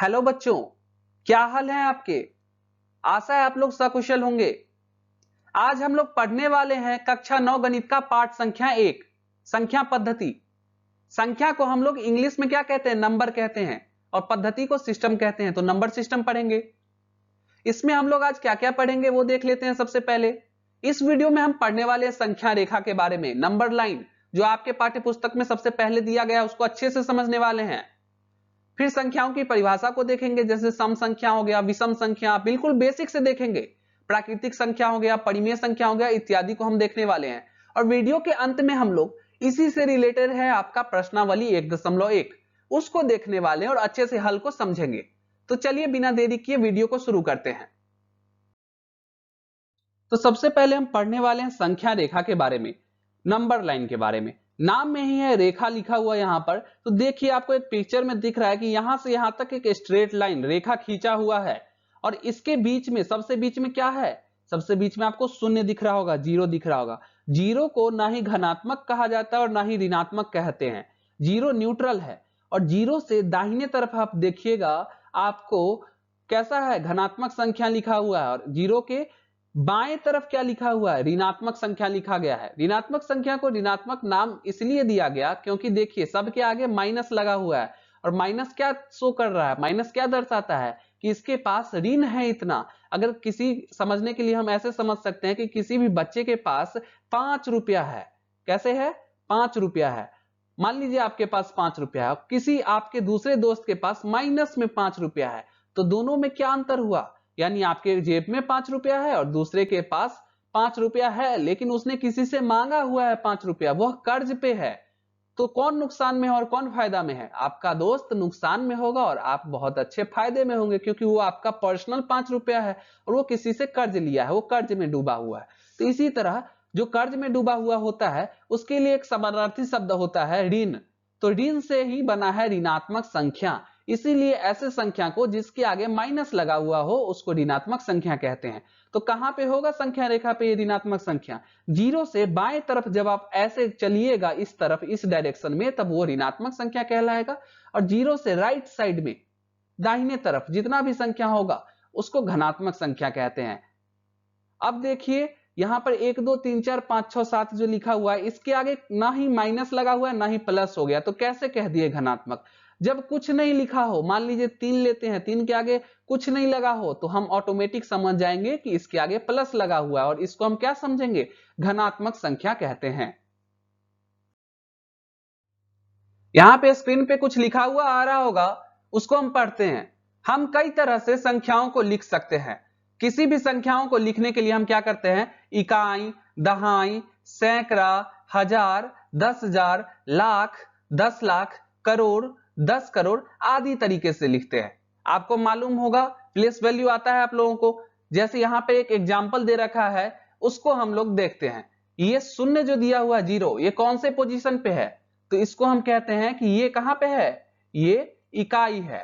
Hello बच्चों, क्या हाल है आपके। आशा है आप लोग सकुशल होंगे। आज हम लोग पढ़ने वाले हैं कक्षा 9 गणित का पाठ संख्या 1, संख्या पद्धति। संख्या को हम लोग इंग्लिश में क्या कहते हैं, नंबर कहते हैं, और पद्धति को सिस्टम कहते हैं। तो नंबर सिस्टम पढ़ेंगे। इसमें हम लोग आज क्या क्या पढ़ेंगे वो देख लेते हैं। सबसे पहले इस वीडियो में हम पढ़ने वाले हैं संख्या रेखा के बारे में। नंबर लाइन जो आपके पाठ्य पुस्तक में सबसे पहले दिया गया उसको अच्छे से समझने वाले हैं। फिर संख्याओं की परिभाषा को देखेंगे, जैसे सम संख्या हो गया, विषम संख्या, बिल्कुल बेसिक से देखेंगे। प्राकृतिक संख्या हो गया, परिमेय संख्या हो गया, इत्यादि को हम देखने वाले हैं। और वीडियो के अंत में हम लोग इसी से रिलेटेड है आपका प्रश्नावली 1.1 उसको देखने वाले हैं और अच्छे से हल को समझेंगे। तो चलिए बिना देरी किए वीडियो को शुरू करते हैं। तो सबसे पहले हम पढ़ने वाले हैं संख्या रेखा के बारे में, नंबर लाइन के बारे में। नाम में ही है रेखा लिखा हुआ यहां पर। तो देखिए आपको एक पिक्चर में दिख रहा है कि यहां से यहां तक एक स्ट्रेट लाइन रेखा खींचा हुआ है, और इसके बीच में सबसे बीच में क्या है, सबसे बीच में आपको शून्य दिख रहा होगा, जीरो दिख रहा होगा। जीरो को ना ही धनात्मक कहा जाता है और ना ही ऋणात्मक कहते हैं। जीरो न्यूट्रल है। और जीरो से दाहिने तरफ आप देखिएगा आपको कैसा है, धनात्मक संख्या लिखा हुआ है, और जीरो के बाएं तरफ क्या लिखा हुआ है, ऋणात्मक संख्या लिखा गया है। ऋणात्मक संख्या को ऋणात्मक नाम इसलिए दिया गया क्योंकि देखिए सबके आगे माइनस लगा हुआ है, और माइनस क्या शो कर रहा है, माइनस क्या दर्शाता है कि इसके पास ऋण है इतना। अगर किसी समझने के लिए हम ऐसे समझ सकते हैं कि किसी भी बच्चे के पास 5 रुपया है, कैसे है, 5 रुपया है। मान लीजिए आपके पास 5 रुपया है, किसी आपके दूसरे दोस्त के पास माइनस में 5 रुपया है, तो दोनों में क्या अंतर हुआ, यानी आपके जेब में 5 रुपया है और दूसरे के पास 5 रुपया है, लेकिन उसने किसी से मांगा हुआ है 5 रुपया, वह कर्ज पे है। तो कौन नुकसान में है और कौन फायदा में है, आपका दोस्त नुकसान में होगा और आप बहुत अच्छे फायदे में होंगे, क्योंकि वो आपका पर्सनल 5 रुपया है और वो किसी से कर्ज लिया है, वो कर्ज में डूबा हुआ है। तो इसी तरह जो कर्ज में डूबा हुआ होता है उसके लिए एक समानार्थी शब्द होता है ऋण। तो ऋण से ही बना है ऋणात्मक संख्या। इसीलिए ऐसे संख्या को जिसके आगे माइनस लगा हुआ हो उसको ऋणात्मक संख्या कहते हैं। तो कहां पे होगा संख्या रेखा पे ये ऋणात्मक संख्या, जीरो से बाएं तरफ जब आप ऐसे चलिएगा इस तरफ, इस डायरेक्शन में, तब वो ऋणात्मक संख्या कहलाएगा। और जीरो से राइट साइड में दाहिने तरफ जितना भी संख्या होगा उसको धनात्मक संख्या कहते हैं। अब देखिए यहां पर 1 2 3 4 5 6 7 जो लिखा हुआ है, इसके आगे ना ही माइनस लगा हुआ है ना ही प्लस हो गया, तो कैसे कह दिए धनात्मक। जब कुछ नहीं लिखा हो, मान लीजिए 3 लेते हैं, 3 के आगे कुछ नहीं लगा हो, तो हम ऑटोमेटिक समझ जाएंगे कि इसके आगे प्लस लगा हुआ है, और इसको हम क्या समझेंगे, धनात्मक संख्या कहते हैं। यहां पे स्क्रीन पे कुछ लिखा हुआ आ रहा होगा, उसको हम पढ़ते हैं। हम कई तरह से संख्याओं को लिख सकते हैं। किसी भी संख्याओं को लिखने के लिए हम क्या करते हैं, इकाई, दहाई, सैकड़ा, हजार, 10,000, लाख, 10 लाख, करोड़, 10 करोड़ आदि तरीके से लिखते हैं। आपको मालूम होगा प्लेस वैल्यू आता है आप लोगों को। जैसे यहां पे एक एग्जाम्पल दे रखा है, उसको हम लोग देखते हैं। ये शून्य जो दिया हुआ जीरो, ये कौन से पोजीशन पे है, तो इसको हम कहते हैं कि ये कहां पे है, ये इकाई है।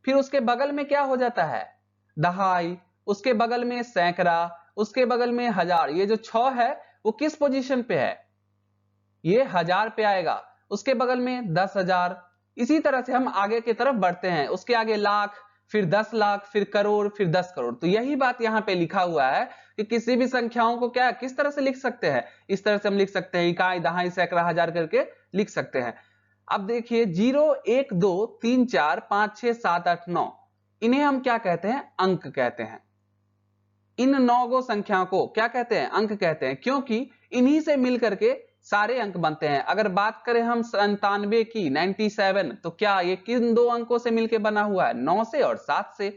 फिर उसके बगल में क्या हो जाता है, दहाई, उसके बगल में सैकड़ा, उसके बगल में हजार। ये जो 6 है वो किस पोजीशन पे है, ये हजार पे आएगा। उसके बगल में 10,000। इसी तरह से हम आगे की तरफ बढ़ते हैं, उसके आगे लाख, फिर 10 लाख, फिर करोड़, फिर 10 करोड़। तो यही बात यहाँ पे लिखा हुआ है कि किसी भी संख्याओं को क्या किस तरह से लिख सकते हैं, इस तरह से हम लिख सकते हैं, इकाई, दहाई, सैकड़ा, हजार करके लिख सकते हैं। अब देखिए 0 1 2 3 4 5 6 7 8 9, इन्हें हम क्या कहते हैं, अंक कहते हैं। इन 9 गो संख्याओं को क्या कहते हैं, अंक कहते हैं, क्योंकि इन्हीं से मिलकर के सारे अंक बनते हैं। अगर बात करें हम 97 की, 97, तो क्या ये किन दो अंकों से मिलकर बना हुआ है, 9 से और 7 से।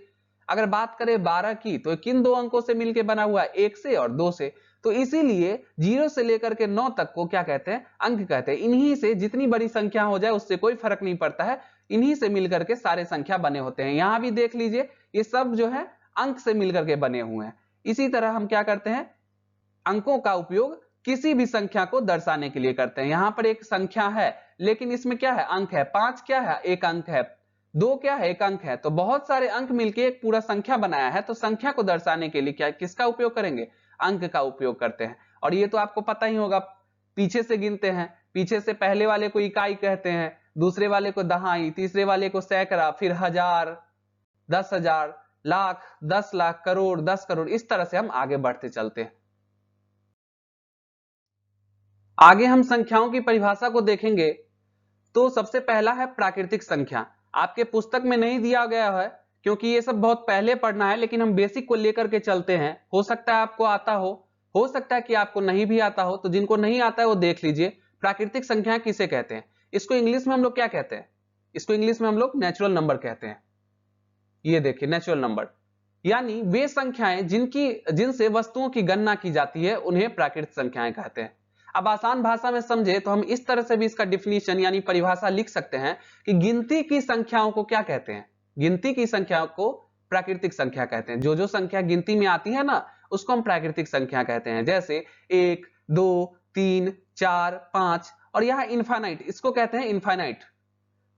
अगर बात करें 12 की, तो किन दो अंकों से मिलकर बना हुआ है, 1 से और 2 से। तो इसीलिए 0 से लेकर के 9 तक को क्या कहते हैं, अंक कहते हैं। इन्हीं से जितनी बड़ी संख्या हो जाए उससे कोई फर्क नहीं पड़ता है, इन्हीं से मिलकर के सारे संख्या बने होते हैं। यहां भी देख लीजिए ये सब जो है अंक से मिलकर के बने हुए हैं। इसी तरह हम क्या करते हैं, अंकों का उपयोग किसी भी संख्या को दर्शाने के लिए करते हैं। यहां पर एक संख्या है लेकिन इसमें क्या है, अंक है। 5 क्या है, एक अंक है। 2 क्या है, एक अंक है। तो बहुत सारे अंक मिलकर एक पूरा संख्या बनाया है, तो संख्या को दर्शाने के लिए क्या किसका उपयोग करेंगे, अंक का उपयोग करते हैं। और ये तो आपको पता ही होगा, पीछे से गिनते हैं, पीछे से पहले वाले को इकाई कहते हैं, दूसरे वाले को दहाई, तीसरे वाले को सैकड़ा, फिर हजार, 10,000, लाख, 10 लाख, करोड़, 10 करोड़, इस तरह से हम आगे बढ़ते चलते हैं। आगे हम संख्याओं की परिभाषा को देखेंगे तो सबसे पहला है प्राकृतिक संख्या। आपके पुस्तक में नहीं दिया गया है क्योंकि ये सब बहुत पहले पढ़ना है, लेकिन हम बेसिक को लेकर के चलते हैं। हो सकता है आपको आता हो सकता है कि आपको नहीं भी आता हो, तो जिनको नहीं आता है वो देख लीजिए। प्राकृतिक संख्या किसे कहते हैं? इसको इंग्लिश में हम लोग क्या कहते हैं? इसको इंग्लिश में हम लोग नेचुरल नंबर कहते हैं। ये देखिए नेचुरल नंबर, यानी वे संख्याएं जिनसे वस्तुओं की गणना की जाती है उन्हें प्राकृतिक संख्याएं कहते हैं। अब आसान भाषा में समझे तो हम इस तरह से भी इसका डिफिनीशन यानी परिभाषा लिख सकते हैं कि गिनती की संख्याओं को क्या कहते हैं? गिनती की संख्याओं को प्राकृतिक संख्या कहते हैं। जो जो संख्या गिनती में आती है ना, उसको हम प्राकृतिक संख्या कहते हैं। जैसे 1, 2, 3, 4, 5 और यहाँ इनफाइनाइट, इसको कहते हैं इनफाइनाइट।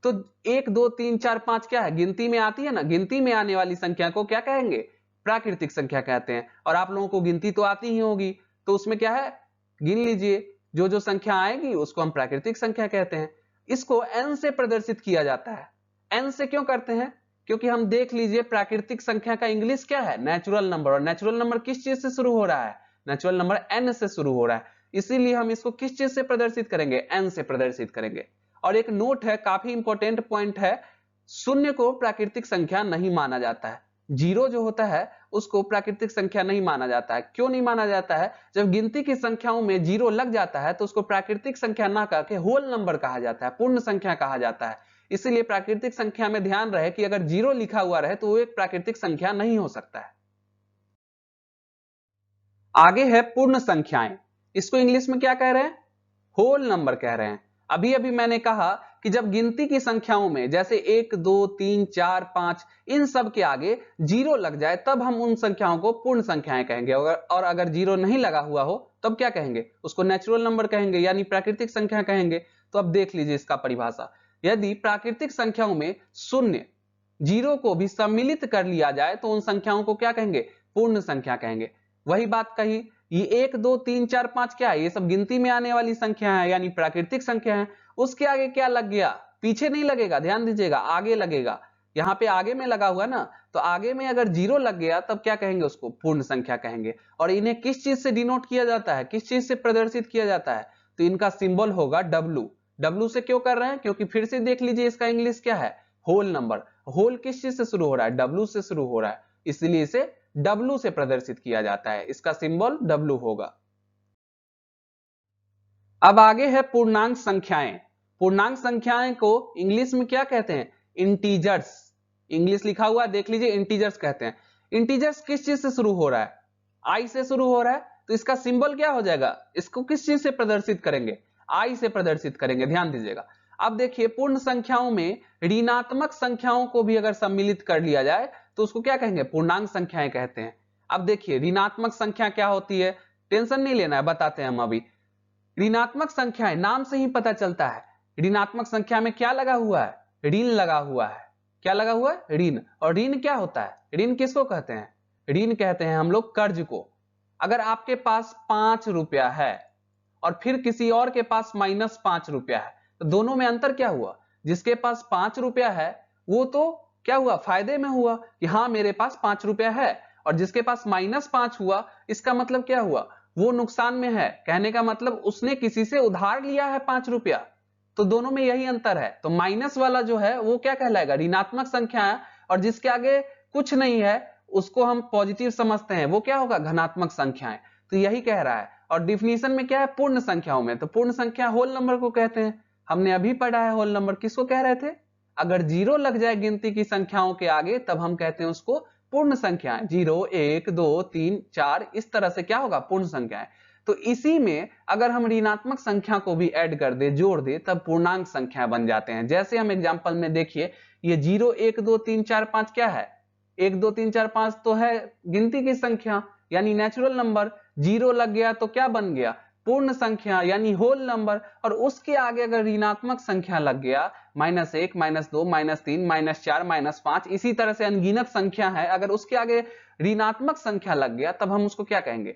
तो 1, 2, 3, 4, 5 क्या है? गिनती में आती है ना, गिनती में आने वाली संख्या को क्या कहेंगे? प्राकृतिक संख्या कहते हैं। और आप लोगों को गिनती तो आती ही होगी, तो उसमें क्या है, गिन लीजिए, जो जो संख्या आएगी उसको हम प्राकृतिक संख्या कहते हैं। इसको n से प्रदर्शित किया जाता है। n से क्यों करते हैं? क्योंकि हम देख लीजिए प्राकृतिक संख्या का इंग्लिश क्या है? Natural number. और नेचुरल नंबर किस चीज से शुरू हो रहा है? नेचुरल नंबर n से शुरू हो रहा है, इसीलिए हम इसको किस चीज से प्रदर्शित करेंगे? n से प्रदर्शित करेंगे। और एक नोट है, काफी इंपॉर्टेंट पॉइंट है, शून्य को प्राकृतिक संख्या नहीं माना जाता है। जीरो जो होता है उसको प्राकृतिक संख्या नहीं माना जाता है। क्यों नहीं माना जाता है? जब गिनती की संख्याओं में जीरो लग जाता है तो उसको प्राकृतिक संख्या ना कह के होल नंबर कहा जाता है, पूर्ण संख्या कहा जाता है। इसीलिए प्राकृतिक संख्या में ध्यान रहे कि अगर जीरो लिखा हुआ रहे तो वो एक प्राकृतिक संख्या नहीं हो सकता है। आगे है पूर्ण संख्याएं। इसको इंग्लिश में क्या कह रहे हैं? होल नंबर कह रहे हैं। अभी अभी मैंने कहा कि जब गिनती की संख्याओं में जैसे 1, 2, 3, 4, 5 इन सब के आगे जीरो लग जाए तब हम उन संख्याओं को पूर्ण संख्याएं कहेंगे। और अगर जीरो नहीं लगा हुआ हो तब क्या कहेंगे? उसको नेचुरल नंबर कहेंगे, यानी प्राकृतिक संख्या कहेंगे। तो अब देख लीजिए इसका परिभाषा। यदि प्राकृतिक संख्याओं में शून्य, जीरो को भी सम्मिलित कर लिया जाए तो उन संख्याओं को क्या कहेंगे? पूर्ण संख्या कहेंगे। वही बात कही, ये 1, 2, 3, 4, 5 क्या है? ये सब गिनती में आने वाली संख्या है, यानी प्राकृतिक संख्या है। उसके आगे क्या लग गया? पीछे नहीं लगेगा, ध्यान दीजिएगा, आगे लगेगा। यहाँ पे आगे में लगा हुआ ना, तो आगे में अगर जीरो लग गया तब क्या कहेंगे? उसको पूर्ण संख्या कहेंगे। और इन्हें किस चीज से डिनोट किया जाता है? किस चीज से प्रदर्शित किया जाता है? तो इनका सिंबल होगा डब्लू। डब्लू से क्यों कर रहे हैं? क्योंकि फिर से देख लीजिए इसका इंग्लिश क्या है? Whole number. होल किस चीज से शुरू हो रहा है? डब्लू से शुरू हो रहा है, इसलिए इसे डब्लू से प्रदर्शित किया जाता है। इसका सिंबल डब्लू होगा। अब आगे है पूर्णांक संख्याएं। पूर्णांक संख्याएं को इंग्लिश में क्या कहते हैं? इंटीजर्स। इंग्लिश लिखा हुआ देख लीजिए, इंटीजर्स कहते हैं। इंटीजर्स किस चीज से शुरू हो रहा है? आई से शुरू हो रहा है, तो इसका सिंबल क्या हो जाएगा? इसको किस चीज से प्रदर्शित करेंगे? आई से प्रदर्शित करेंगे, ध्यान दीजिएगा। अब देखिए पूर्ण संख्याओं में ऋणात्मक संख्याओं को भी अगर सम्मिलित कर लिया जाए तो उसको क्या कहेंगे? पूर्णांक संख्याएं कहते हैं। अब देखिए ऋणात्मक संख्या क्या होती है, टेंशन नहीं लेना है, बताते हैं हम अभी। ऋणात्मक संख्याएं नाम से ही पता चलता है। ऋणात्मक संख्या में क्या लगा हुआ है? ऋण लगा हुआ है। क्या लगा हुआ है? ऋण। और ऋण क्या होता है? ऋण किसको कहते हैं? ऋण कहते हैं हम लोग कर्ज को। अगर आपके पास 5 रुपया है और फिर किसी और के पास -5 रुपया है, तो दोनों में अंतर क्या हुआ? जिसके पास 5 रुपया है वो तो क्या हुआ? फायदे में हुआ कि हाँ मेरे पास 5 रुपया है। और जिसके पास -5 हुआ, इसका मतलब क्या हुआ? वो नुकसान में है। कहने का मतलब उसने किसी से उधार लिया है 5 रुपया। तो दोनों में यही अंतर है। तो माइनस वाला जो है वो क्या कहलाएगा? ऋणात्मक संख्या है। और जिसके आगे कुछ नहीं है उसको हम पॉजिटिव समझते हैं, वो क्या होगा? धनात्मक संख्याएं। तो यही कह रहा है। और डिफिनीशन में क्या है? पूर्ण संख्याओं में। तो पूर्ण संख्या होल नंबर को कहते हैं। हमने अभी पढ़ा है होल नंबर किसको कह रहे थे? अगर जीरो लग जाए गिनती की संख्याओं के आगे तब हम कहते हैं उसको पूर्ण संख्याएं। 0, 1, 2, 3, 4 इस तरह से क्या होगा? पूर्ण संख्याएं। तो इसी में अगर हम ऋणात्मक संख्या को भी ऐड कर दे, जोड़ दे, तब पूर्णांक संख्या बन जाते हैं। जैसे हम एग्जांपल में देखिए, ये 0, 1, 2, 3, 4, 5 क्या है? 1, 2, 3, 4, 5 तो है गिनती की संख्या यानी नेचुरल नंबर। जीरो लग गया तो क्या बन गया? पूर्ण संख्या यानी होल नंबर। और उसके आगे अगर ऋणात्मक संख्या लग गया, -1, -2, -3, -4, -5 इसी तरह से अनगिनत संख्या है, अगर उसके आगे ऋणात्मक संख्या लग गया तब हम उसको क्या कहेंगे?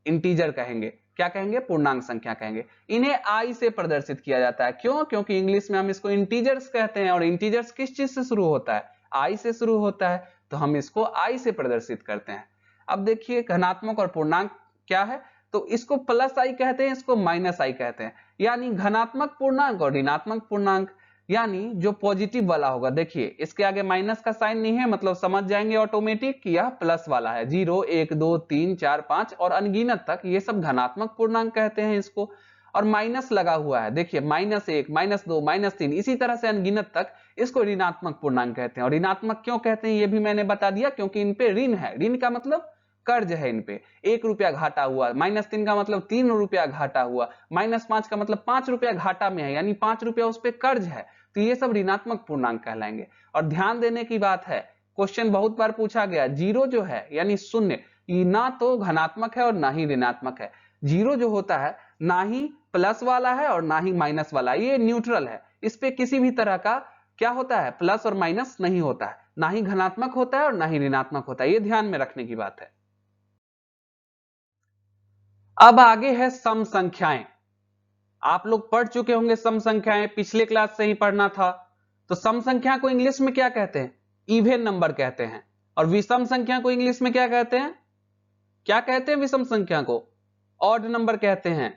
इंटीजर कहेंगे। क्या कहेंगे? पूर्णांक संख्या कहेंगे। इन्हें आई से प्रदर्शित किया जाता है। क्यों? क्योंकि इंग्लिश में हम इसको इंटीजर्स कहते हैं। और इंटीजर्स किस चीज से शुरू होता है? आई से शुरू होता है। तो हम इसको i से प्रदर्शित करते हैं। अब देखिए धनात्मक और पूर्णांक क्या है, तो इसको प्लस i कहते हैं, इसको माइनस i कहते हैं, यानी धनात्मक पूर्णांक और ऋणात्मक पूर्णांक, यानी जो पॉजिटिव वाला होगा। देखिए इसके आगे माइनस का साइन नहीं है, मतलब समझ जाएंगे ऑटोमेटिक कि यह प्लस वाला है। 0 1 2 3 4 5 और अनगिनत तक ये सब धनात्मक पूर्णांक कहते हैं इसको। और माइनस लगा हुआ है, देखिए -1 -2 -3 इसी तरह से अनगिनत तक, इसको ऋणात्मक पूर्णांक कहते हैं। और ऋणात्मक क्यों कहते हैं ये भी मैंने बता दिया, क्योंकि इन पे ऋण है। ऋण का मतलब कर्ज है, इन पे 1 रुपया घाटा हुआ, -3 का मतलब 3 रुपया घाटा हुआ, -5 का मतलब 5 रुपया घाटा में है, यानी 5 रुपया उस पे कर्ज है, तो ये सब ऋणात्मक पूर्णांक कहलाएंगे। और ध्यान देने की बात है, क्वेश्चन बहुत बार पूछा गया, जीरो जो है यानी शून्य, ना तो धनात्मक है और ना ही ऋणात्मक है। जीरो जो होता है ना ही प्लस वाला है और ना ही माइनस वाला, ये न्यूट्रल है, इस पे किसी भी तरह का क्या होता है, प्लस और माइनस नहीं होता है, ना ही धनात्मक होता है और ना ही ऋणात्मक होता है, ये ध्यान में रखने की बात है। अब आगे है सम संख्याएं। आप लोग पढ़ चुके होंगे सम संख्याएं, पिछले क्लास से ही पढ़ना था। तो सम संख्या को इंग्लिश में क्या कहते हैं, इवन नंबर कहते हैं। और विषम संख्या को इंग्लिश में क्या कहते हैं, क्या कहते हैं विषम संख्या को, ऑड नंबर कहते हैं।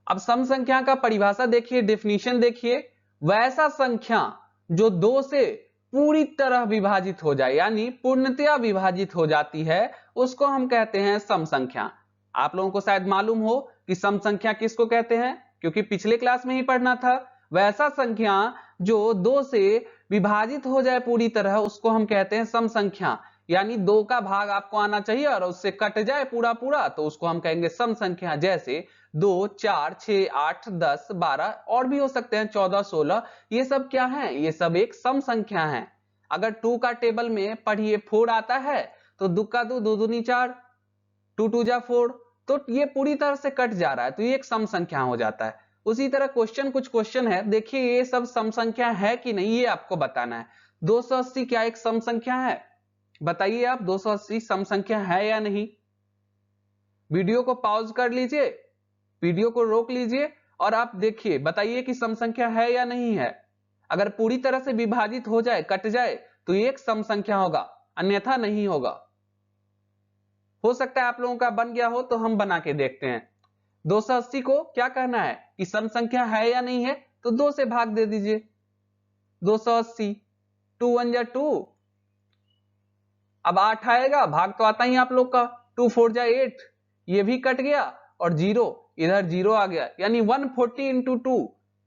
अब सम संख्या का परिभाषा देखिए, डेफिनेशन देखिए, वैसा संख्या जो 2 से पूरी तरह विभाजित हो जाए, यानी पूर्णतया विभाजित हो जाती है, उसको हम कहते हैं सम संख्या। आप लोगों को शायद मालूम हो कि सम संख्या किसको कहते हैं, क्योंकि पिछले क्लास में ही पढ़ना था। वैसा संख्या जो 2 से विभाजित हो जाए पूरी तरह, उसको हम कहते हैं सम संख्या। यानी 2 का भाग आपको आना चाहिए और उससे कट जाए पूरा पूरा, तो उसको हम कहेंगे सम संख्या। जैसे 2 4 6 8 10 12 और भी हो सकते हैं, 14 16, ये सब क्या है, ये सब एक सम संख्या है। अगर 2 का टेबल में पढ़िए 4 आता है, तो 2 का 2 2 दूनी 4, 2 2 जा 4, तो ये पूरी तरह से कट जा रहा है, तो ये एक सम संख्या हो जाता है। उसी तरह क्वेश्चन, कुछ क्वेश्चन है, देखिए ये सब सम संख्या है कि नहीं, ये आपको बताना है। 280 क्या एक सम संख्या है, बताइए आप, 280 सम संख्या है या नहीं। वीडियो को पॉज कर लीजिए, वीडियो को रोक लीजिए और आप देखिए, बताइए कि सम संख्या है या नहीं है। अगर पूरी तरह से विभाजित हो जाए, कट जाए, तो ये एक सम संख्या होगा, अन्यथा नहीं होगा। हो सकता है आप लोगों का बन गया हो, तो हम बना के देखते हैं। 280 को क्या कहना है कि सम संख्या है या नहीं है, तो 2 से भाग दे दीजिए। 280, 2 1 जा 2, अब 8 आएगा, भाग तो आता ही आप लोग का, 2 4 जा 8, ये भी कट गया और 0, इधर 0 आ गया, यानी 140 इंटू 2,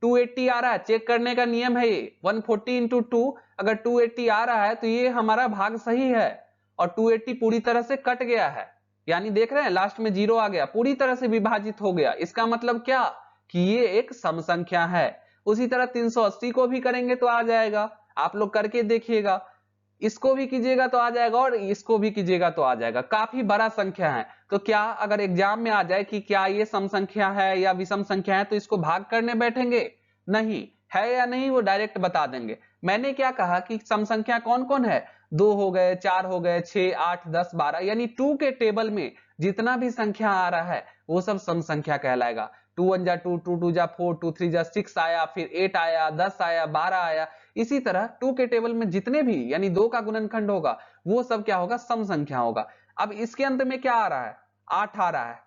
280 आ रहा है। चेक करने का नियम है ये, 140 इंटू 2, अगर 280 आ रहा है तो ये हमारा भाग सही है, और 280 पूरी तरह से कट गया है, यानी देख रहे हैं लास्ट में 0 आ गया, पूरी तरह से विभाजित हो गया। इसका मतलब क्या कि ये एक सम संख्या है। उसी तरह 380 को भी करेंगे तो आ जाएगा, आप लोग करके देखिएगा, इसको भी कीजिएगा तो आ जाएगा और इसको भी कीजिएगा तो आ जाएगा। काफी बड़ा संख्या है, तो क्या अगर एग्जाम में आ जाए कि क्या ये सम संख्या है या विषम संख्या है, तो इसको भाग करने बैठेंगे नहीं, है या नहीं वो डायरेक्ट बता देंगे। मैंने क्या कहा कि सम संख्या कौन कौन है, 2 हो गए, 4 हो गए, 6 8 10 12, यानी 2 के टेबल में जितना भी संख्या आ रहा है वो सब सम संख्या कहलाएगा। 2 1 जा 2, 2 2 जा 4, 2 3 जा 6 आया, फिर 8 आया, 10 आया, 12 आया, इसी तरह 2 के टेबल में जितने भी, यानी 2 का गुणनखंड होगा, वो सब क्या होगा, सम संख्या होगा। अब इसके अंत में क्या आ रहा है, 8 आ रहा है।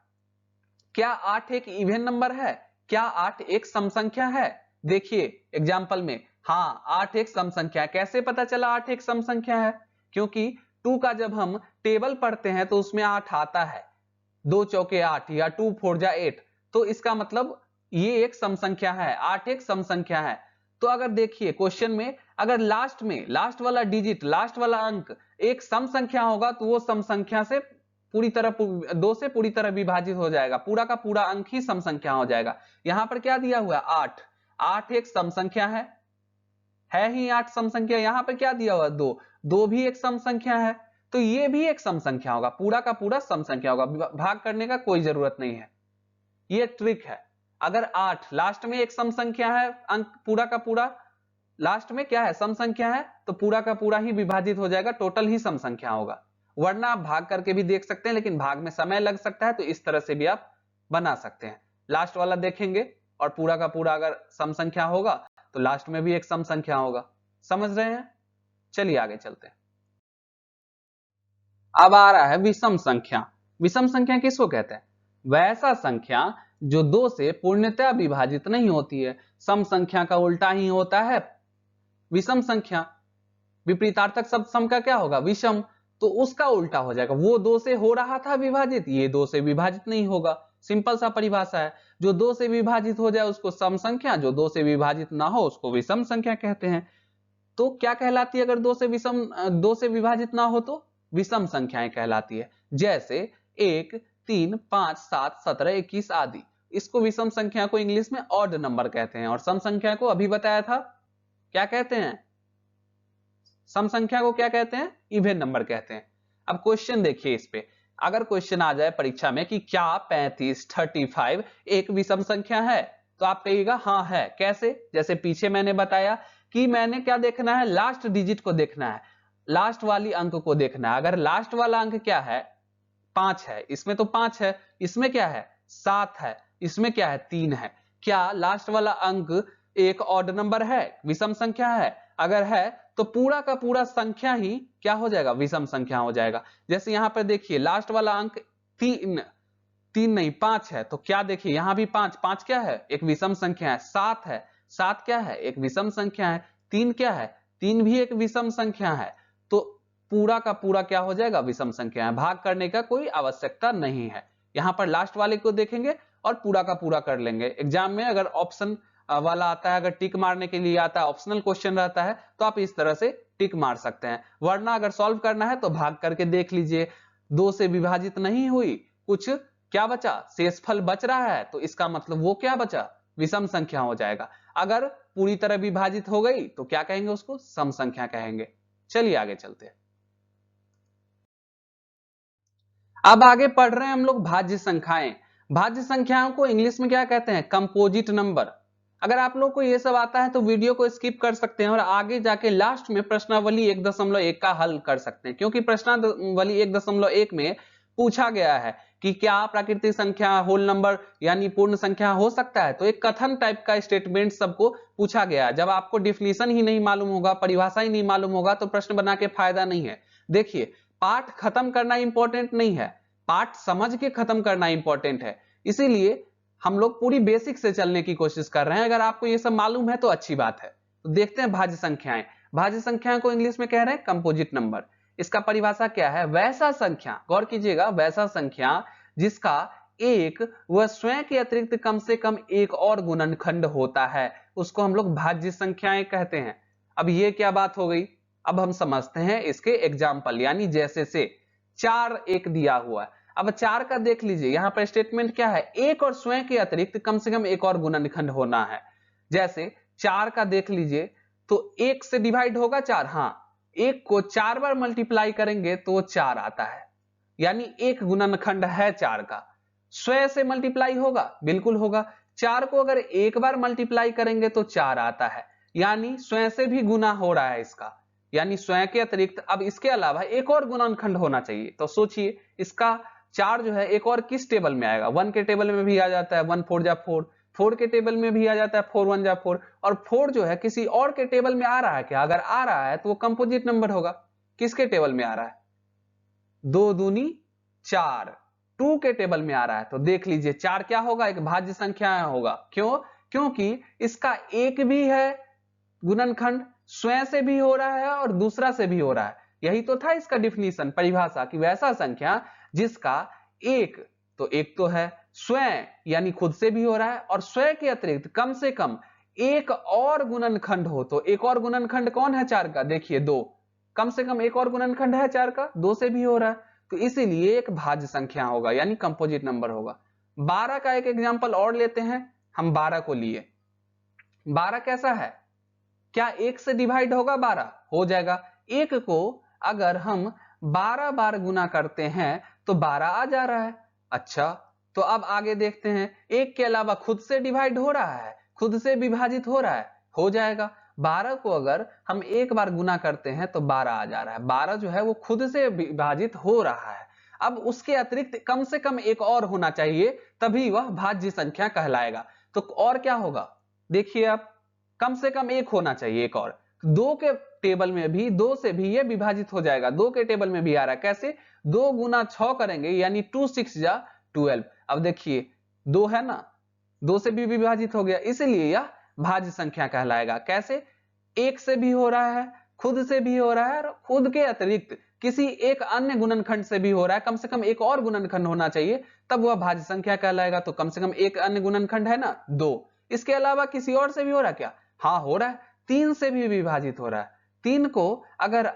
क्या 8 एक इवन नंबर है, क्या 8 एक सम संख्या है? देखिए एग्जाम्पल में, हाँ 8 एक सम संख्या है। कैसे पता चला 8 एक सम संख्या है? क्योंकि 2 का जब हम टेबल पढ़ते हैं तो उसमें 8 आता है, 2 चौके 8 या 2 4 जा 8, तो इसका मतलब ये एक सम संख्या है, 8 एक सम संख्या है। तो अगर देखिए क्वेश्चन में, अगर लास्ट में लास्ट वाला डिजिट, लास्ट वाला अंक एक सम संख्या होगा, तो वो सम संख्या से पूरी तरह 2 से पूरी तरह विभाजित हो जाएगा, पूरा का पूरा अंक ही सम संख्या हो जाएगा। यहां पर क्या दिया हुआ है, 8, 8 एक सम संख्या है ही 8 सम संख्या। यहां पर क्या दिया हुआ है, 2, 2 भी एक सम संख्या है, तो ये भी एक सम संख्या होगा, पूरा का पूरा सम संख्या होगा, भाग करने का कोई जरूरत नहीं है। ये ट्रिक है। अगर 8 लास्ट में एक सम संख्या है, अंक पूरा का पूरा लास्ट में क्या है, सम संख्या है, तो पूरा का पूरा ही विभाजित हो जाएगा, टोटल ही सम संख्या होगा। वरना आप भाग करके भी देख सकते हैं, लेकिन भाग में समय लग सकता है, तो इस तरह से भी आप बना सकते हैं। लास्ट वाला देखेंगे और पूरा का पूरा अगर सम संख्या होगा, तो लास्ट में भी एक सम संख्या होगा। समझ रहे हैं? चलिए आगे चलते हैं। अब आ रहा है विषम संख्या। विषम संख्या किसको कहते हैं? वैसा संख्या जो 2 से पूर्णतः विभाजित नहीं होती है। सम संख्या का उल्टा ही होता है विषम संख्या। विपरीतार्थक शब्द सम का क्या होगा? विषम। तो उसका उल्टा हो जाएगा। वो 2 से हो रहा था विभाजित, ये 2 से विभाजित नहीं होगा। सिंपल सा परिभाषा है। जो 2 से विभाजित हो जाए उसको सम संख्या, जो 2 से विभाजित ना हो उसको विषम संख्या कहते हैं। तो क्या कहलाती है अगर 2 से विभाजित ना हो तो? विषम संख्याएं कहलाती है। जैसे 1, 3, 5, 7, 17, 21 आदि। इसको विषम संख्या को इंग्लिश में ऑड नंबर कहते हैं, और सम संख्या को अभी बताया था क्या कहते हैं? सम संख्या को क्या कहते हैं? इवन नंबर कहते हैं। अब क्वेश्चन देखिए इस पे। अगर क्वेश्चन आ जाए परीक्षा में कि क्या 35, 35 एक विषम संख्या है, तो आप कहिएगा हाँ है। कैसे? जैसे पीछे मैंने बताया कि मैंने क्या देखना है? लास्ट डिजिट को देखना है, लास्ट वाली अंक को देखना है। अगर लास्ट वाला अंक क्या है? 5 है, इसमें तो 5 है। इसमें क्या है? 7 है। इसमें क्या है? 3 है। क्या लास्ट वाला अंक एक ऑड नंबर है? विषम संख्या है? अगर है तो पूरा का पूरा संख्या ही क्या हो जाएगा? विषम संख्या हो जाएगा। जैसे यहां पर देखिए लास्ट वाला अंक 3 नहीं 5 है, तो क्या देखिए यहां भी 5, 5 क्या है? एक विषम संख्या है। 7 है, 7 क्या है? एक विषम संख्या है। 3 क्या है? 3 भी एक विषम संख्या है। तो पूरा का पूरा क्या हो जाएगा? विषम संख्या है। भाग करने का कोई आवश्यकता नहीं है। यहां पर लास्ट वाले को देखेंगे और पूरा का पूरा कर लेंगे। एग्जाम में अगर ऑप्शन वाला आता है, अगर टिक मारने के लिए आता है, ऑप्शनल क्वेश्चन रहता है, तो आप इस तरह से टिक मार सकते हैं। वरना अगर सॉल्व करना है तो भाग करके देख लीजिए। 2 से विभाजित नहीं हुई, कुछ क्या बचा? शेषफल बच रहा है, तो इसका मतलब वो क्या बचा? विषम संख्या हो जाएगा। अगर पूरी तरह विभाजित हो गई तो क्या कहेंगे? उसको सम संख्या कहेंगे। चलिए आगे चलते हैं। अब आगे पढ़ रहे हैं हम लोग भाज्य संख्याएं। भाज्य संख्याओं को इंग्लिश में क्या कहते हैं? Composite number. अगर आप लोग को ये सब आता है तो वीडियो को स्किप कर सकते हैं और आगे जाके लास्ट में प्रश्नावली 1.1 का हल कर सकते हैं, क्योंकि प्रश्नावली 1.1 में पूछा गया है कि क्या प्राकृतिक संख्या होल नंबर यानी पूर्ण संख्या हो सकता है। तो एक कथन टाइप का स्टेटमेंट सबको पूछा गया है। जब आपको डिफिनीशन ही नहीं मालूम होगा, परिभाषा ही नहीं मालूम होगा, तो प्रश्न बना के फायदा नहीं है। देखिए, पाठ खत्म करना इंपॉर्टेंट नहीं है, पाठ समझ के खत्म करना इंपॉर्टेंट है। इसीलिए हम लोग पूरी बेसिक से चलने की कोशिश कर रहे हैं। अगर आपको ये सब मालूम है तो अच्छी बात है। तो देखते हैं भाज्य संख्याएं। भाज्य संख्याओं को इंग्लिश में कह रहे हैं कंपोजिट नंबर। इसका परिभाषा क्या है? वैसा संख्या, गौर कीजिएगा, वैसा संख्या जिसका एक व स्वयं के अतिरिक्त कम से कम एक और गुणनखंड होता है, उसको हम लोग भाज्य संख्याएं कहते हैं। अब ये क्या बात हो गई? अब हम समझते हैं इसके एग्जाम्पल, यानी जैसे से 4 एक दिया हुआ है। अब 4 का देख लीजिए, यहां पर स्टेटमेंट क्या है? एक और स्वयं के अतिरिक्त कम से कम एक और गुणनखंड होना है। जैसे 4 का देख लीजिए, तो 1 से डिवाइड होगा 4, हाँ, 1 को 4 बार मल्टीप्लाई करेंगे तो 4 आता है, यानी एक गुणनखंड है 4 का। स्वयं से मल्टीप्लाई होगा, बिल्कुल होगा। 4 को अगर एक बार मल्टीप्लाई करेंगे तो 4 आता है, यानी स्वयं से भी गुना हो रहा है इसका, यानी स्वयं के अतिरिक्त अब इसके अलावा एक और गुणनखंड होना चाहिए। तो सोचिए इसका 4 जो है एक और किस टेबल में आएगा? 1 के टेबल में भी आ जाता है, 1 4 जा 4, 4 के टेबल में भी आ जाता है, 4 1 जा 4, और 4 जो है किसी और के टेबल में आ रहा है क्या? अगर आ रहा है तो वो कंपोजिट नंबर होगा। किसके टेबल में आ रहा है? 2 दूनी 4, 2 के टेबल में आ रहा है। तो देख लीजिए 4 क्या होगा? एक भाज्य संख्या होगा। क्यों? क्योंकि इसका एक भी है गुणनखंड, स्वयं से भी हो रहा है और दूसरा से भी हो रहा है। यही तो था इसका डिफिनीशन, परिभाषा, कि वैसा संख्या जिसका एक, तो एक तो है, स्वयं यानी खुद से भी हो रहा है, और स्वयं के अतिरिक्त कम से कम एक और गुणनखंड हो। तो एक और गुणनखंड कौन है 4 का? देखिए 2, कम से कम एक और गुणनखंड है 4 का, 2 से भी हो रहा है, तो इसीलिए एक भाज्य संख्या होगा, यानी कंपोजिट नंबर होगा। 12 का एक एग्जांपल और लेते हैं हम। 12 को लिए, 12 कैसा है? क्या 1 से डिवाइड होगा 12? हो जाएगा। 1 को अगर हम 12 बार गुना करते हैं तो 12 आ जा रहा है। अच्छा, तो अब आगे देखते हैं, 1 के अलावा खुद से डिवाइड हो रहा है, खुद से विभाजित हो रहा है, हो जाएगा। 12 को अगर हम एक बार गुना करते हैं तो 12 आ जा रहा है। 12 जो है वो खुद से विभाजित हो रहा है। अब उसके अतिरिक्त कम से कम एक और होना चाहिए, तभी वह भाज्य संख्या कहलाएगा। तो और क्या होगा? देखिए आप, कम से कम एक होना चाहिए, एक और। 2 के टेबल में भी 2 से भी ये विभाजित हो जाएगा, 2 के टेबल में भी आ रहा है। कैसे? 2 गुना 6 करेंगे यानी 2 6 जा 12। अब देखिए 2 है ना, 2 से भी विभाजित हो गया, इसलिए यह भाज्य संख्या कहलाएगा। कैसे? 1 से भी हो रहा है, खुद से भी हो रहा है, और खुद के अतिरिक्त किसी एक अन्य गुणनखंड से भी हो रहा है, कम से कम एक और गुणनखंड होना चाहिए, तब वह भाज्य संख्या कहलाएगा। तो कम से कम एक अन्य गुणनखंड है ना, 2। इसके अलावा किसी और से भी हो रहा है क्या? हाँ हो रहा है, 3 से भी विभाजित हो रहा है। 3 को अगर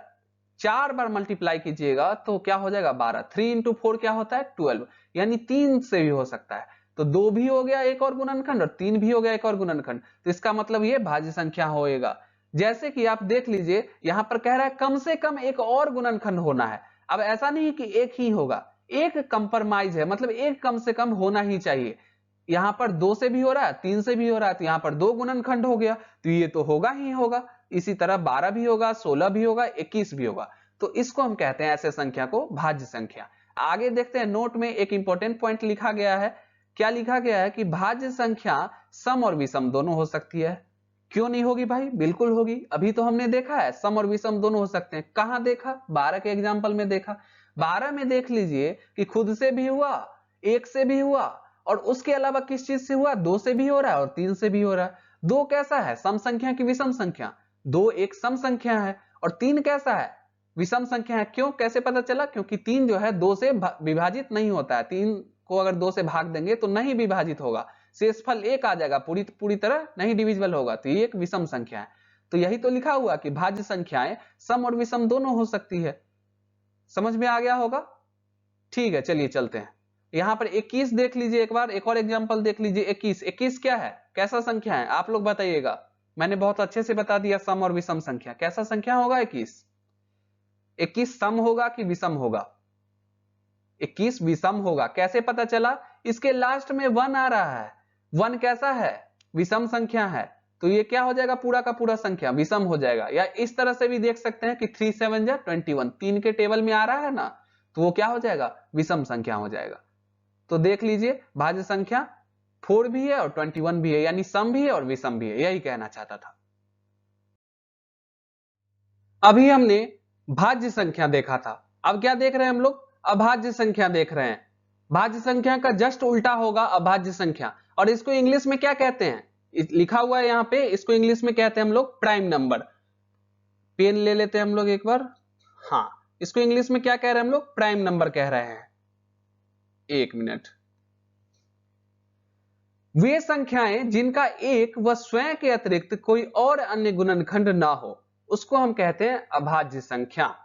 4 बार मल्टीप्लाई कीजिएगा तो क्या हो जाएगा? 12। 3 इंटू 4 क्या होता है? 12, यानी 3 से भी हो सकता है। तो 2 भी हो गया एक और गुणनखंड, और 3 भी हो गया एक और गुणनखंड, तो इसका मतलब ये भाज्य संख्या होएगा। जैसे कि आप देख लीजिए यहां पर कह रहा है कम से कम एक और गुणनखंड होना है। अब ऐसा नहीं कि एक ही होगा, एक कंप्रोमाइज है, मतलब एक कम से कम होना ही चाहिए। यहां पर 2 से भी हो रहा है, 3 से भी हो रहा है, तो यहां पर 2 गुणनखंड हो गया, तो ये तो होगा ही होगा। इसी तरह 12 भी होगा, 16 भी होगा, 21 भी होगा। तो इसको हम कहते हैं ऐसे संख्या को भाज्य संख्या। आगे देखते हैं, नोट में एक इंपॉर्टेंट पॉइंट लिखा गया है। क्या लिखा गया है? कि भाज्य संख्या सम और विषम दोनों हो सकती है। क्यों नहीं होगी भाई? बिल्कुल होगी। अभी तो हमने देखा है सम और विषम दोनों हो सकते हैं। कहां देखा? 12 के एग्जाम्पल में देखा। 12 में देख लीजिए कि खुद से भी हुआ, 1 से भी हुआ, और उसके अलावा किस चीज से हुआ? 2 से भी हो रहा है और 3 से भी हो रहा है। 2 कैसा है? सम संख्या की विषम संख्या? 2 एक सम संख्या है, और 3 कैसा है? विषम संख्या है। क्यों? कैसे पता चला? क्योंकि 3 जो है 2 से विभाजित नहीं होता है। 3 को अगर 2 से भाग देंगे तो नहीं विभाजित होगा, शेषफल 1 आ जाएगा, पूरी तरह नहीं डिविजिबल होगा, तो ये एक विषम संख्या है। तो यही तो लिखा हुआ कि भाज्य संख्याएं सम और विषम दोनों हो सकती है। समझ में आ गया होगा? ठीक है, चलिए चलते हैं। यहां पर 21 देख लीजिए एक बार, एक और एग्जांपल देख लीजिए। 21 क्या है? कैसा संख्या है? आप लोग बताइएगा। मैंने बहुत अच्छे से बता दिया सम और विषम संख्या। कैसा संख्या होगा 21 सम होगा कि विषम होगा? 21 विषम होगा। कैसे पता चला? इसके लास्ट में 1 आ रहा है। 1 कैसा है? विषम संख्या है, तो ये क्या हो जाएगा? पूरा का पूरा संख्या विषम हो जाएगा। या इस तरह से भी देख सकते हैं कि 3 7 जा 21, 3 के टेबल में आ रहा है ना, तो वो क्या हो जाएगा? विषम संख्या हो जाएगा। तो देख लीजिए भाज्य संख्या 4 भी है और 21 भी है, यानी सम भी है और विषम भी है, यही कहना चाहता था। अभी हमने भाज्य संख्या देखा था, अब क्या देख रहे हैं हम लोग? अभाज्य संख्या देख रहे हैं। भाज्य संख्या का जस्ट उल्टा होगा अभाज्य संख्या, और इसको इंग्लिश में क्या कहते हैं? लिखा हुआ है यहां पे, इसको इंग्लिश में कहते हैं हम लोग प्राइम नंबर। पेन ले लेते हैं हम लोग एक बार। हाँ, इसको इंग्लिश में क्या कह रहे हैं हम लोग? प्राइम नंबर कह रहे हैं। एक मिनट। वे संख्याएं जिनका एक व स्वयं के अतिरिक्त कोई और अन्य गुणनखंड ना हो, उसको हम कहते हैं अभाज्य संख्या।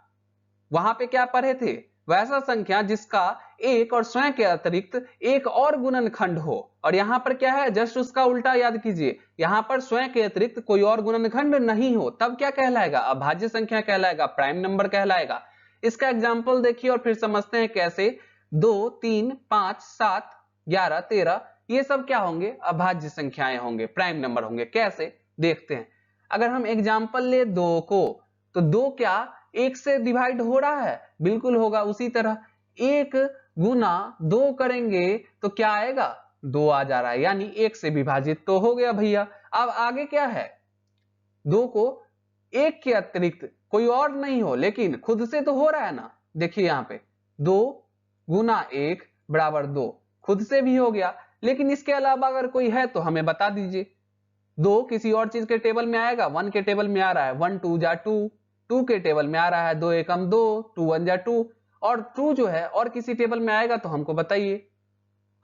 वहां पे क्या पढ़े थे? वैसा संख्या जिसका एक और स्वयं के अतिरिक्त एक और गुणनखंड हो, और यहां पर क्या है? जस्ट उसका उल्टा याद कीजिए। यहां पर स्वयं के अतिरिक्त कोई और गुणनखंड नहीं हो, तब क्या कहलाएगा? अभाज्य संख्या कहलाएगा, प्राइम नंबर कहलाएगा। इसका एग्जाम्पल देखिए और फिर समझते हैं कैसे। 2 3 5 7 11 13 ये सब क्या होंगे? अभाज्य संख्याएं होंगे, प्राइम नंबर होंगे। कैसे? देखते हैं। अगर हम एग्जाम्पल ले 2 को, तो 2 क्या 1 से डिवाइड हो रहा है? बिल्कुल होगा। उसी तरह 1 गुना 2 करेंगे तो क्या आएगा? 2 आ जा रहा है, यानी 1 से विभाजित तो हो गया भैया। अब आगे क्या है? 2 को 1 के अतिरिक्त कोई और नहीं हो, लेकिन खुद से तो हो रहा है ना। देखिए यहां पे 2 गुना 1 बराबर 2, खुद से भी हो गया, लेकिन इसके अलावा अगर कोई है तो हमें बता दीजिए। 2 किसी और चीज के टेबल में आएगा? 1 के टेबल में आ रहा है, 1 2 जा 2, 2 के टेबल में आ रहा है, 2 एकम 2, 2 1 जा 2, और 2 जो है और किसी टेबल में आएगा तो हमको बताइए।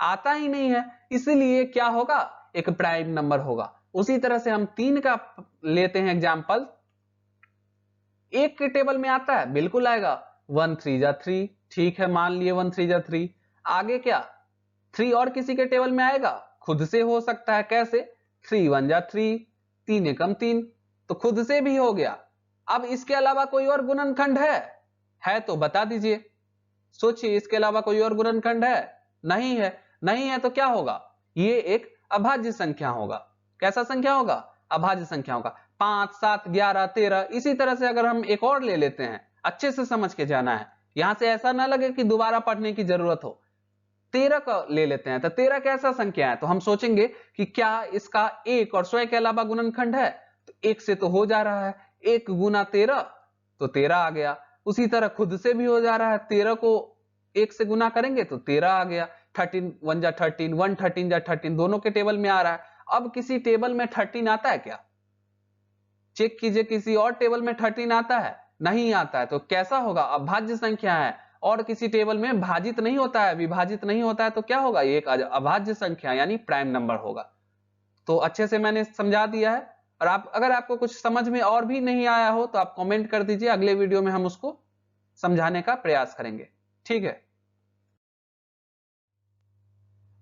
आता ही नहीं है, इसीलिए क्या होगा? एक प्राइम नंबर होगा। उसी तरह से हम 3 का लेते हैं एग्जाम्पल। 1 के टेबल में आता है? बिल्कुल आएगा, 1 3 जा 3, ठीक है, मान लिए 1 3 जा 3। आगे क्या? 3 और किसी के टेबल में आएगा? खुद से हो सकता है। कैसे? 3 1 जा 3, 3 एकम 3, तो खुद से भी हो गया। अब इसके अलावा कोई और गुणनखंड है तो बता दीजिए। सोचिए, इसके अलावा कोई और गुणनखंड है? नहीं है। नहीं है तो क्या होगा? ये एक अभाज्य संख्या होगा। कैसा संख्या होगा? अभाज्य संख्या होगा। 5 7 11 13, इसी तरह से अगर हम एक और ले लेते हैं, अच्छे से समझ के जाना है, यहां से ऐसा ना लगे कि दोबारा पढ़ने की जरूरत हो। 13 का ले लेते हैं, तो 13 कैसा संख्या है? तो हम सोचेंगे कि क्या इसका एक और स्वयं के अलावा गुणनखंड है? तो 1 से तो हो जा रहा है, 1 गुना 13 तो 13 आ गया। उसी तरह खुद से भी हो जा रहा है, 13 को 1 से गुना करेंगे तो 13 आ गया। 13 1 जा 13, 1 13 जा 13, दोनों के टेबल में आ रहा है। अब किसी टेबल में 13 आता है क्या? चेक कीजिए, किसी और टेबल में 13 आता है? नहीं आता है। तो कैसा होगा? अभाज्य संख्या है, और किसी टेबल में भाजित नहीं होता है, विभाजित नहीं होता है, तो क्या होगा? ये एक अभाज्य संख्या यानी प्राइम नंबर होगा। तो अच्छे से मैंने समझा दिया है। और अगर आपको कुछ समझ में और भी नहीं आया हो तो आप कमेंट कर दीजिए, अगले वीडियो में हम उसको समझाने का प्रयास करेंगे। ठीक है,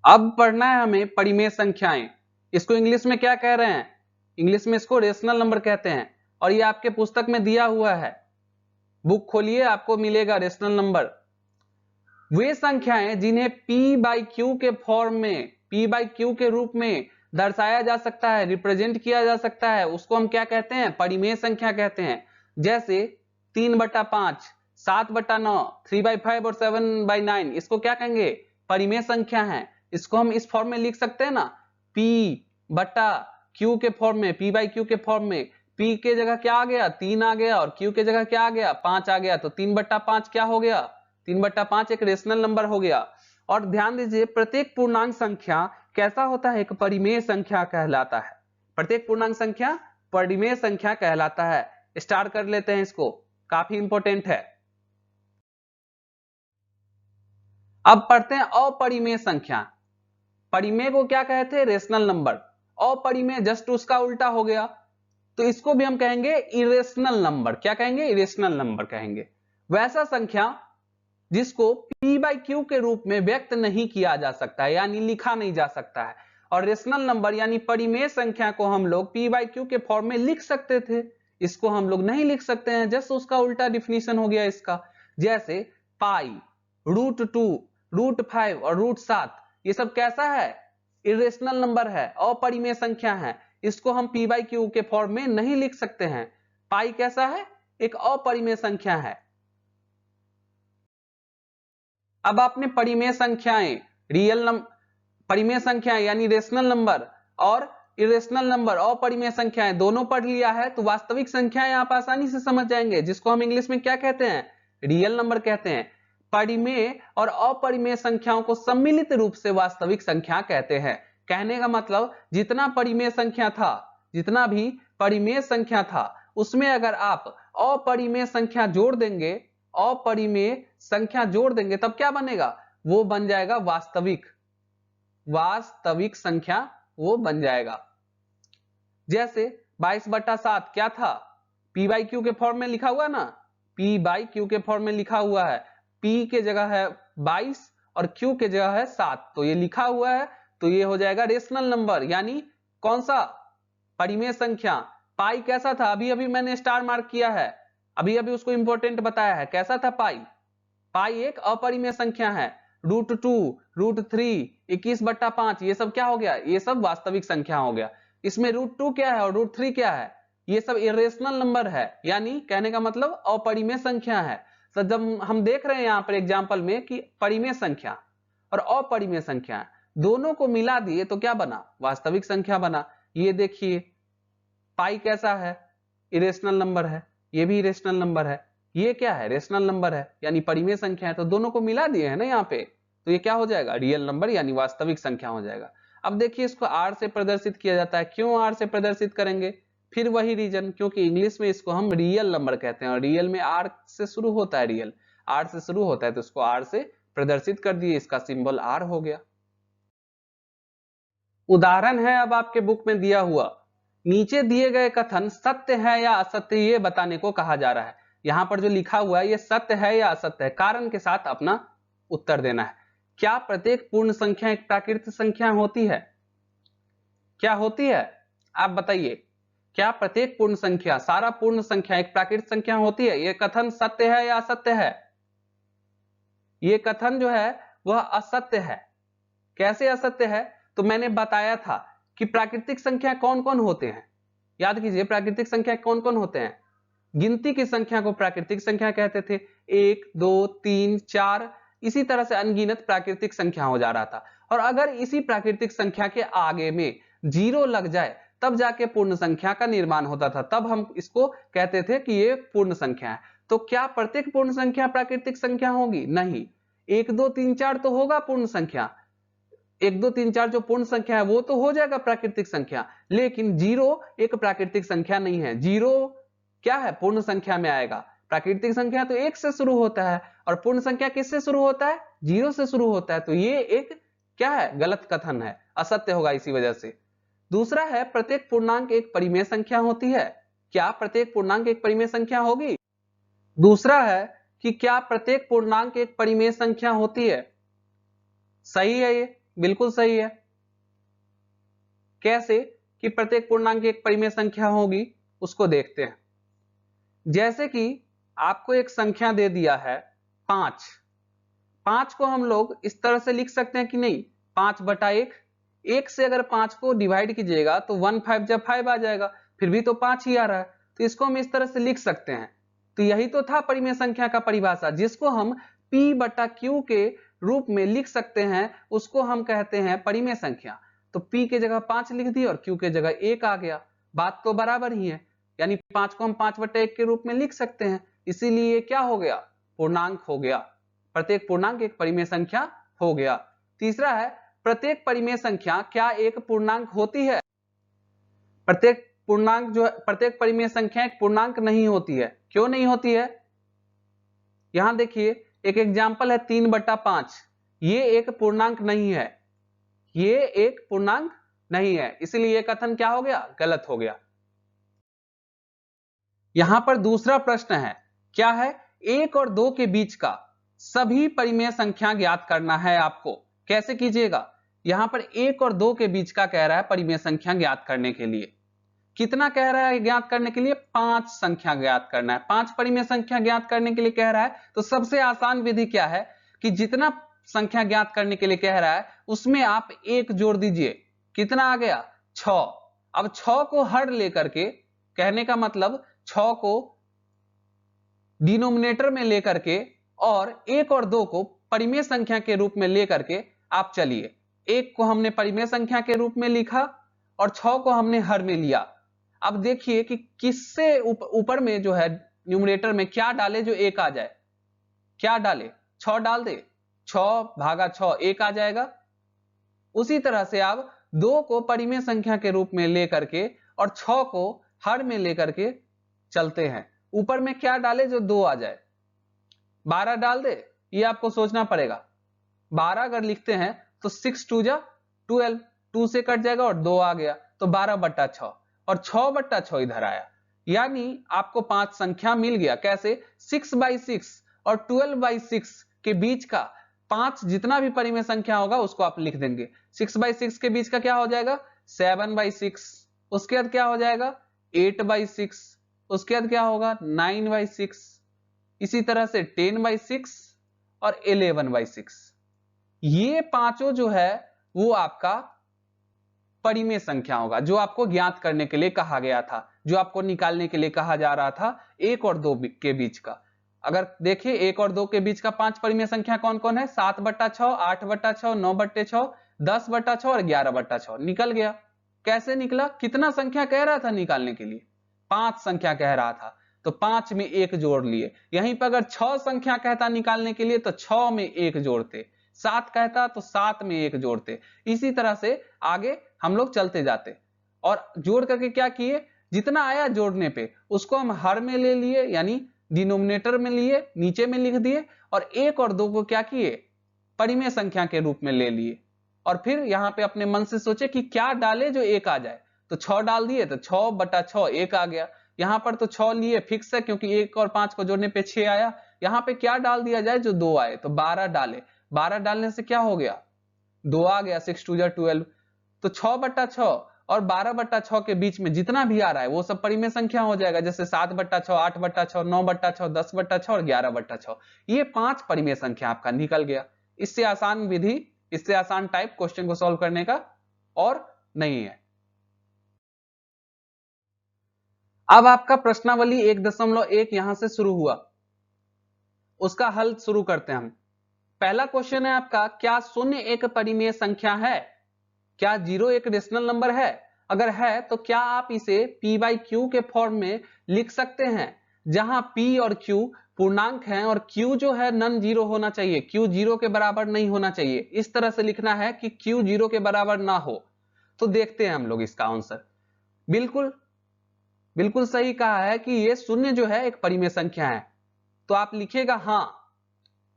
अब पढ़ना है हमें परिमेय संख्याएं। इसको इंग्लिश में क्या कह रहे हैं? इंग्लिश में इसको रेशनल नंबर कहते हैं, और ये आपके पुस्तक में दिया हुआ है। बुक खोलिए, आपको मिलेगा रेशनल नंबर। वे संख्याएं जिन्हें P बाई Q के फॉर्म में, P बाई Q के रूप में दर्शाया जा सकता है, रिप्रेजेंट किया जा सकता है, उसको हम क्या कहते हैं? परिमेय संख्या कहते हैं। जैसे 3/5, 7/9, 3/5 और 7/9, इसको क्या कहेंगे? परिमेय संख्या है। इसको हम इस फॉर्म में लिख सकते हैं ना, P बटा Q के फॉर्म में, P बाई Q के फॉर्म में। P के जगह क्या आ गया? 3 आ गया, और Q के जगह क्या आ गया? 5 आ गया। तो 3/5 क्या हो गया? 3/5 एक रेशनल नंबर हो गया। और ध्यान दीजिए, प्रत्येक पूर्णांक संख्या कैसा होता है? एक परिमेय संख्या कहलाता है। प्रत्येक पूर्णांक संख्या परिमेय संख्या कहलाता है। स्टार्ट कर लेते हैं इसको, काफी इंपॉर्टेंट है। अब पढ़ते हैं अपरिमेय संख्या। परिमेय को क्या कहते हैं? Rational number. अपरिमेय जस्ट उसका उल्टा हो गया, तो इसको भी हम कहेंगे इरेशनल नंबर। क्या कहेंगे? इरेशनल नंबर कहेंगे। वैसा संख्या जिसको P बाई Q के रूप में व्यक्त नहीं किया जा सकता है, यानी लिखा नहीं जा सकता है। और रेशनल नंबर यानी परिमेय संख्या को हम लोग P बाई Q के फॉर्म में लिख सकते थे, इसको हम लोग नहीं लिख सकते हैं, जस्ट उसका उल्टा डिफिनीशन हो गया इसका। जैसे पाई, √2, √5 और √7, ये सब कैसा है? इरेशनल नंबर है, अपरिमेय संख्या है। इसको हम P बाई Q के फॉर्म में नहीं लिख सकते हैं। पाई कैसा है? एक अपरिमेय संख्या है। अब आपने परिमेय संख्याएं, परिमेय संख्याएं यानी रेशनल नंबर और इरेशनल नंबर, अपरिमेय संख्याएं दोनों पढ़ लिया है, तो वास्तविक संख्याएं आप आसानी से समझ जाएंगे, जिसको हम इंग्लिश में क्या कहते हैं? रियल नंबर कहते हैं। परिमेय और अपरिमेय संख्याओं को सम्मिलित रूप से वास्तविक संख्या कहते हैं। कहने का मतलब, जितना परिमेय संख्या था, जितना भी परिमेय संख्या था, उसमें अगर आप अपरिमेय संख्या जोड़ देंगे, अपरिमेय संख्या जोड़ देंगे, तब क्या बनेगा? वो बन जाएगा वास्तविक संख्या, वो बन जाएगा। जैसे 22/7 क्या था? P बाई Q के फॉर्म में लिखा हुआ ना, P बाई Q के फॉर्म में लिखा हुआ है। P के जगह है 22 और Q के जगह है 7, तो ये लिखा हुआ है, तो ये हो जाएगा रेशनल नंबर, यानी कौन सा? परिमेय संख्या। पाई कैसा था? अभी अभी मैंने स्टार मार्क किया है, अभी अभी उसको इंपॉर्टेंट बताया है। कैसा था पाई? पाई एक अपरिमेय संख्या है। √2, √3, 21/5, ये सब क्या हो गया? ये सब वास्तविक संख्या हो गया। इसमें √2 क्या है और √3 क्या है? ये सब इरेशनल नंबर है, यानी कहने का मतलब अपरिमेय संख्या है। तो जब हम देख रहे हैं यहाँ पर एग्जाम्पल में कि परिमेय संख्या और अपरिमेय संख्या दोनों को मिला दिए तो क्या बना? वास्तविक संख्या बना। ये देखिए, पाई कैसा है? इरेशनल नंबर है, ये भी इरेशनल नंबर है, ये क्या है? रेशनल नंबर है, यानी परिमेय संख्या है। तो दोनों को मिला दिए है ना यहाँ पे, तो ये क्या हो जाएगा? रियल नंबर यानी वास्तविक संख्या हो जाएगा। अब देखिए, इसको R से प्रदर्शित किया जाता है। क्यों R से प्रदर्शित करेंगे? फिर वही रीजन, क्योंकि इंग्लिश में इसको हम रियल नंबर कहते हैं, और रियल में R से शुरू होता है, रियल R से शुरू होता है, तो इसको R से प्रदर्शित कर दिए, इसका सिंबल R हो गया। उदाहरण है अब आपके बुक में दिया हुआ, नीचे दिए गए कथन सत्य है या असत्य, ये बताने को कहा जा रहा है। यहां पर जो लिखा हुआ है, ये सत्य है या असत्य है, कारण के साथ अपना उत्तर देना है। क्या प्रत्येक पूर्ण संख्या एक प्राकृतिक संख्या होती है? क्या होती है? आप बताइए, क्या प्रत्येक पूर्ण संख्या, सारा पूर्ण संख्या एक प्राकृतिक संख्या होती है? ये कथन सत्य है या असत्य है? ये कथन जो है वह असत्य है। कैसे असत्य है? तो मैंने बताया था कि प्राकृतिक संख्या कौन कौन होते हैं। याद कीजिए, प्राकृतिक संख्या कौन कौन होते हैं? गिनती की संख्या को प्राकृतिक संख्या कहते थे, 1, 2, 3, 4, इसी तरह से अनगिनत प्राकृतिक संख्या हो जा रहा था। और अगर इसी प्राकृतिक संख्या के आगे में 0 लग जाए तब जाके पूर्ण संख्या का निर्माण होता था, तब हम इसको कहते थे कि ये पूर्ण संख्या है। तो क्या प्रत्येक पूर्ण संख्या प्राकृतिक संख्या होगी? नहीं। 1 2 3 4 तो होगा पूर्ण संख्या, 1 2 3 4 जो पूर्ण संख्या है वो तो हो जाएगा प्राकृतिक संख्या, लेकिन 0 एक प्राकृतिक संख्या नहीं है। 0 क्या है? पूर्ण संख्या में आएगा। प्राकृतिक संख्या तो 1 से शुरू होता है और पूर्ण संख्या किससे शुरू होता है? 0 से शुरू होता है। तो ये एक क्या है? गलत कथन है, असत्य होगा इसी वजह से। दूसरा है प्रत्येक पूर्णांक एक परिमेय संख्या होती है। क्या प्रत्येक पूर्णांक एक परिमेय संख्या होगी? दूसरा है कि क्या प्रत्येक पूर्णांक एक परिमेय संख्या होती है? सही है, ये बिल्कुल सही है। कैसे कि प्रत्येक पूर्णांक एक परिमेय संख्या होगी, उसको देखते हैं। जैसे कि आपको एक संख्या दे दिया है 5, 5 को हम लोग इस तरह से लिख सकते हैं कि नहीं, 5/1, 1 से अगर 5 को डिवाइड कीजिएगा तो 1 5 जब 5 आ जाएगा, फिर भी तो 5 ही आ रहा है, तो इसको हम इस तरह से लिख सकते हैं। तो यही तो था परिमेय संख्या का परिभाषा, जिसको हम P/Q के रूप में लिख सकते हैं, उसको हम कहते हैं परिमेय संख्या। तो P के जगह 5 लिख दिया और Q के जगह 1 आ गया, बात तो बराबर ही है। यानी 5 को हम 5/1 के रूप में लिख सकते हैं, इसीलिए क्या हो गया? पूर्णांक हो गया। प्रत्येक पूर्णांक एक परिमेय संख्या हो गया। तीसरा है प्रत्येक परिमेय संख्या क्या एक पूर्णांक होती है? प्रत्येक पूर्णांक जो है, प्रत्येक परिमेय संख्या एक पूर्णांक नहीं होती है। क्यों नहीं होती है? यहां देखिए एक एग्जांपल है 3/5, ये एक पूर्णांक नहीं है, ये एक पूर्णांक नहीं है, इसलिए कथन क्या हो गया? गलत हो गया। यहां पर दूसरा प्रश्न है, क्या है? 1 और 2 के बीच का सभी परिमेय संख्या ज्ञात करना है आपको। कैसे कीजिएगा? यहां पर 1 और 2 के बीच का कह रहा है परिमेय संख्या ज्ञात करने के लिए। कितना कह रहा है ज्ञात करने के लिए? 5 संख्या ज्ञात करना है। 5 परिमेय संख्या ज्ञात करने के लिए कह रहा है, तो सबसे आसान विधि क्या है कि जितना संख्या ज्ञात करने के लिए कह रहा है उसमें आप 1 जोड़ दीजिए। कितना आ गया? 6। अब 6 को हर लेकर के, कहने का मतलब 6 को डिनोमिनेटर में लेकर के और 1 और 2 को परिमेय संख्या के रूप में लेकर के आप चलिए। 1 को हमने परिमेय संख्या के रूप में लिखा और 6 को हमने हर में लिया। अब देखिए कि किससे ऊपर में जो है न्यूमरेटर में क्या डाले जो 1 आ जाए। क्या डाले? 6 डाल दे, 6/6 1 आ जाएगा। उसी तरह से आप 2 को परिमेय संख्या के रूप में लेकर के और 6 को हर में लेकर के चलते हैं। ऊपर में क्या डाले जो 2 आ जाए? 12 डाल दे, ये आपको सोचना पड़ेगा। 12 अगर लिखते हैं तो 6 2 जा 12, 2 से कट जाएगा और 2 आ गया, तो 12/6 और 6/6 इधर आया। यानी आपको 5 संख्या मिल गया। कैसे? 6/6 और 12/6 के बीच का 5 जितना भी परिमेय संख्या होगा उसको आप लिख देंगे। 6/6 के बीच का क्या हो जाएगा? 7/6। उसके बाद क्या हो जाएगा? 8/6। उसके बाद क्या होगा? 9/6। इसी तरह से 10/6 और 11/6। ये पांचों जो है वो आपका परिमेय संख्या होगा, जो आपको ज्ञात करने के लिए कहा गया था, जो आपको निकालने के लिए कहा जा रहा था 1 और 2 के बीच का। अगर देखिए 1 और 2 के बीच का 5 परिमेय संख्या कौन कौन है? 7/6, 8/6, 9/6, 10/6 और 11/6। निकल गया। कैसे निकला? कितना संख्या कह रहा था निकालने के लिए? 5 संख्या कह रहा था, तो 5 में 1 जोड़ लिए। यहीं पर अगर 6 संख्या कहता निकालने के लिए तो 6 में 1 जोड़ते, 7 कहता तो 7 में 1 जोड़ते। इसी तरह से आगे हम लोग चलते जाते और जोड़ करके क्या किए? जितना आया जोड़ने पे उसको हम हर में ले लिए, यानी डिनोमिनेटर में लिए, नीचे में लिख दिए, और 1 और 2 को क्या किए? परिमेय संख्या के रूप में ले लिए। और फिर यहां पे अपने मन से सोचे कि क्या डाले जो 1 आ जाए, तो 6 डाल दिए, तो 6/6 1 आ गया। यहां पर तो 6 लिए फिक्स है क्योंकि 1 और 5 को जोड़ने पे 6 आया। यहां पे क्या डाल दिया जाए जो 2 आए, तो 12 डाले। 12 डालने से क्या हो गया? 2 आ गया, 6 2 12। तो 6/6 और 12/6 के बीच में जितना भी आ रहा है वो सब परिमेय संख्या हो जाएगा, जैसे 7/6, 8/6, 9/6, 10/6 और 11/6। ये 5 परिमेय संख्या आपका निकल गया। इससे आसान विधि, इससे आसान टाइप क्वेश्चन को सॉल्व करने का और नहीं है। अब आपका प्रश्नावली 1.1 यहां से शुरू हुआ, उसका हल शुरू करते हैं हम। पहला क्वेश्चन है आपका, क्या 0 एक परिमेय संख्या है? क्या 0 एक रेशनल नंबर है? अगर है तो क्या आप इसे p बाई क्यू के फॉर्म में लिख सकते हैं, जहां p और q पूर्णांक हैं और q जो है नन जीरो होना चाहिए, q जीरो के बराबर नहीं होना चाहिए। इस तरह से लिखना है कि q जीरो के बराबर ना हो। तो देखते हैं हम लोग इसका आंसर। बिल्कुल बिल्कुल सही कहा है कि ये शून्य जो है एक परिमेय संख्या है। तो आप लिखिएगा हाँ,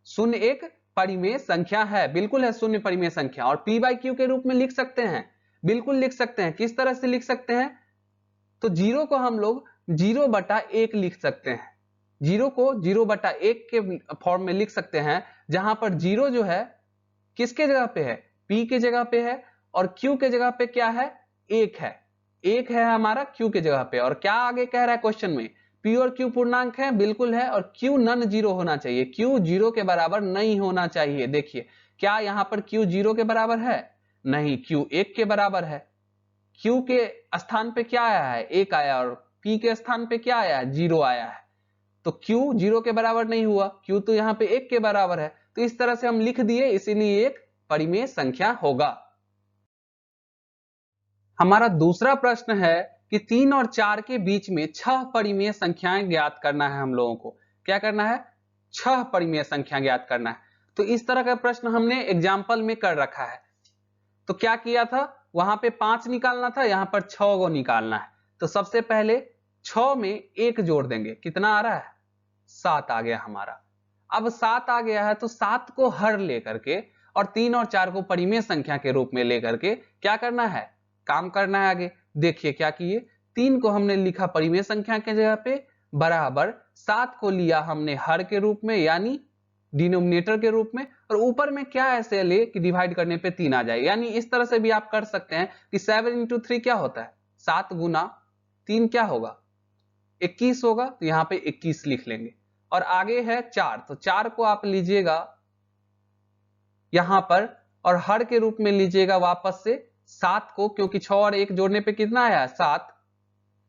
शून्य एक परिमेय संख्या है, बिल्कुल है शून्य परिमेय संख्या। और p बाई क्यू के रूप में लिख सकते हैं, बिल्कुल लिख सकते हैं। किस तरह से लिख सकते हैं? तो जीरो को हम लोग 0/1 लिख सकते हैं, जीरो को 0/1 के फॉर्म में लिख सकते हैं, जहां पर जीरो जो है किसके जगह पे है? p के जगह पे है, और q के जगह पे क्या है? 1 है, 1 है हमारा q के जगह पे। और क्या आगे कह रहा है क्वेश्चन में? p और q पूर्णांक है, बिल्कुल है, और q नन जीरो होना चाहिए, q जीरो के बराबर नहीं होना चाहिए। देखिए क्या यहां पर q जीरो के बराबर है? नहीं, q 1 के बराबर है। q के स्थान पे क्या आया है? 1 आया, और p के स्थान पे क्या आया है? 0 आया है। तो q जीरो के बराबर नहीं हुआ, q तो यहाँ पे 1 के बराबर है। तो इस तरह से हम लिख दिए, इसीलिए एक परिमेय संख्या होगा। हमारा दूसरा प्रश्न है कि 3 और 4 के बीच में 6 परिमेय संख्याएं ज्ञात करना है हम लोगों को। क्या करना है? 6 परिमेय संख्या ज्ञात करना है। तो इस तरह का प्रश्न हमने एग्जाम्पल में कर रखा है। तो क्या किया था? वहां पे 5 निकालना था, यहां पर 6 को निकालना है। तो सबसे पहले 6 में 1 जोड़ देंगे, कितना आ रहा है? 7 आ गया हमारा। अब 7 आ गया है तो 7 को हर लेकर के और 3 और 4 को परिमेय संख्या के रूप में लेकर के क्या करना है? काम करना है आगे। देखिए क्या किए, 3 को हमने लिखा परिमेय संख्या के जगह पे, बराबर 7 को लिया हमने हर के रूप में यानी डिनोमिनेटर के रूप में, और ऊपर में क्या ऐसे ले कि डिवाइड करने पे 3 आ जाए। यानी इस तरह से भी आप कर सकते हैं कि 7 इंटू 3 क्या होता है? 7 गुना 3 क्या होगा? 21 होगा। तो यहाँ पे 21 लिख लेंगे। और आगे है 4, तो 4 को आप लीजिएगा यहां पर और हर के रूप में लीजिएगा वापस से 7 को, क्योंकि 6 और 1 जोड़ने पे कितना आया? 7।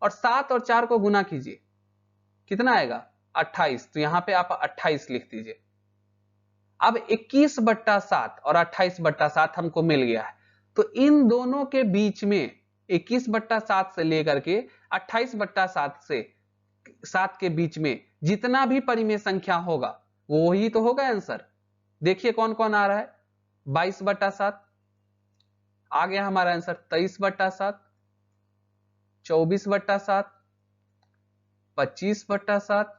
और 7 और 4 को गुना कीजिए, कितना आएगा? 28। तो यहां पे आप 28 लिख दीजिए। अब 21/7 और 28/7 हमको मिल गया है। तो इन दोनों के बीच में 21/7 से लेकर के 28/7 से 7 के बीच में जितना भी परिमेय संख्या होगा वो ही तो होगा आंसर। देखिए कौन कौन आ रहा है? 22/7 आ गया हमारा आंसर, 23/7, 24/7, 25/7,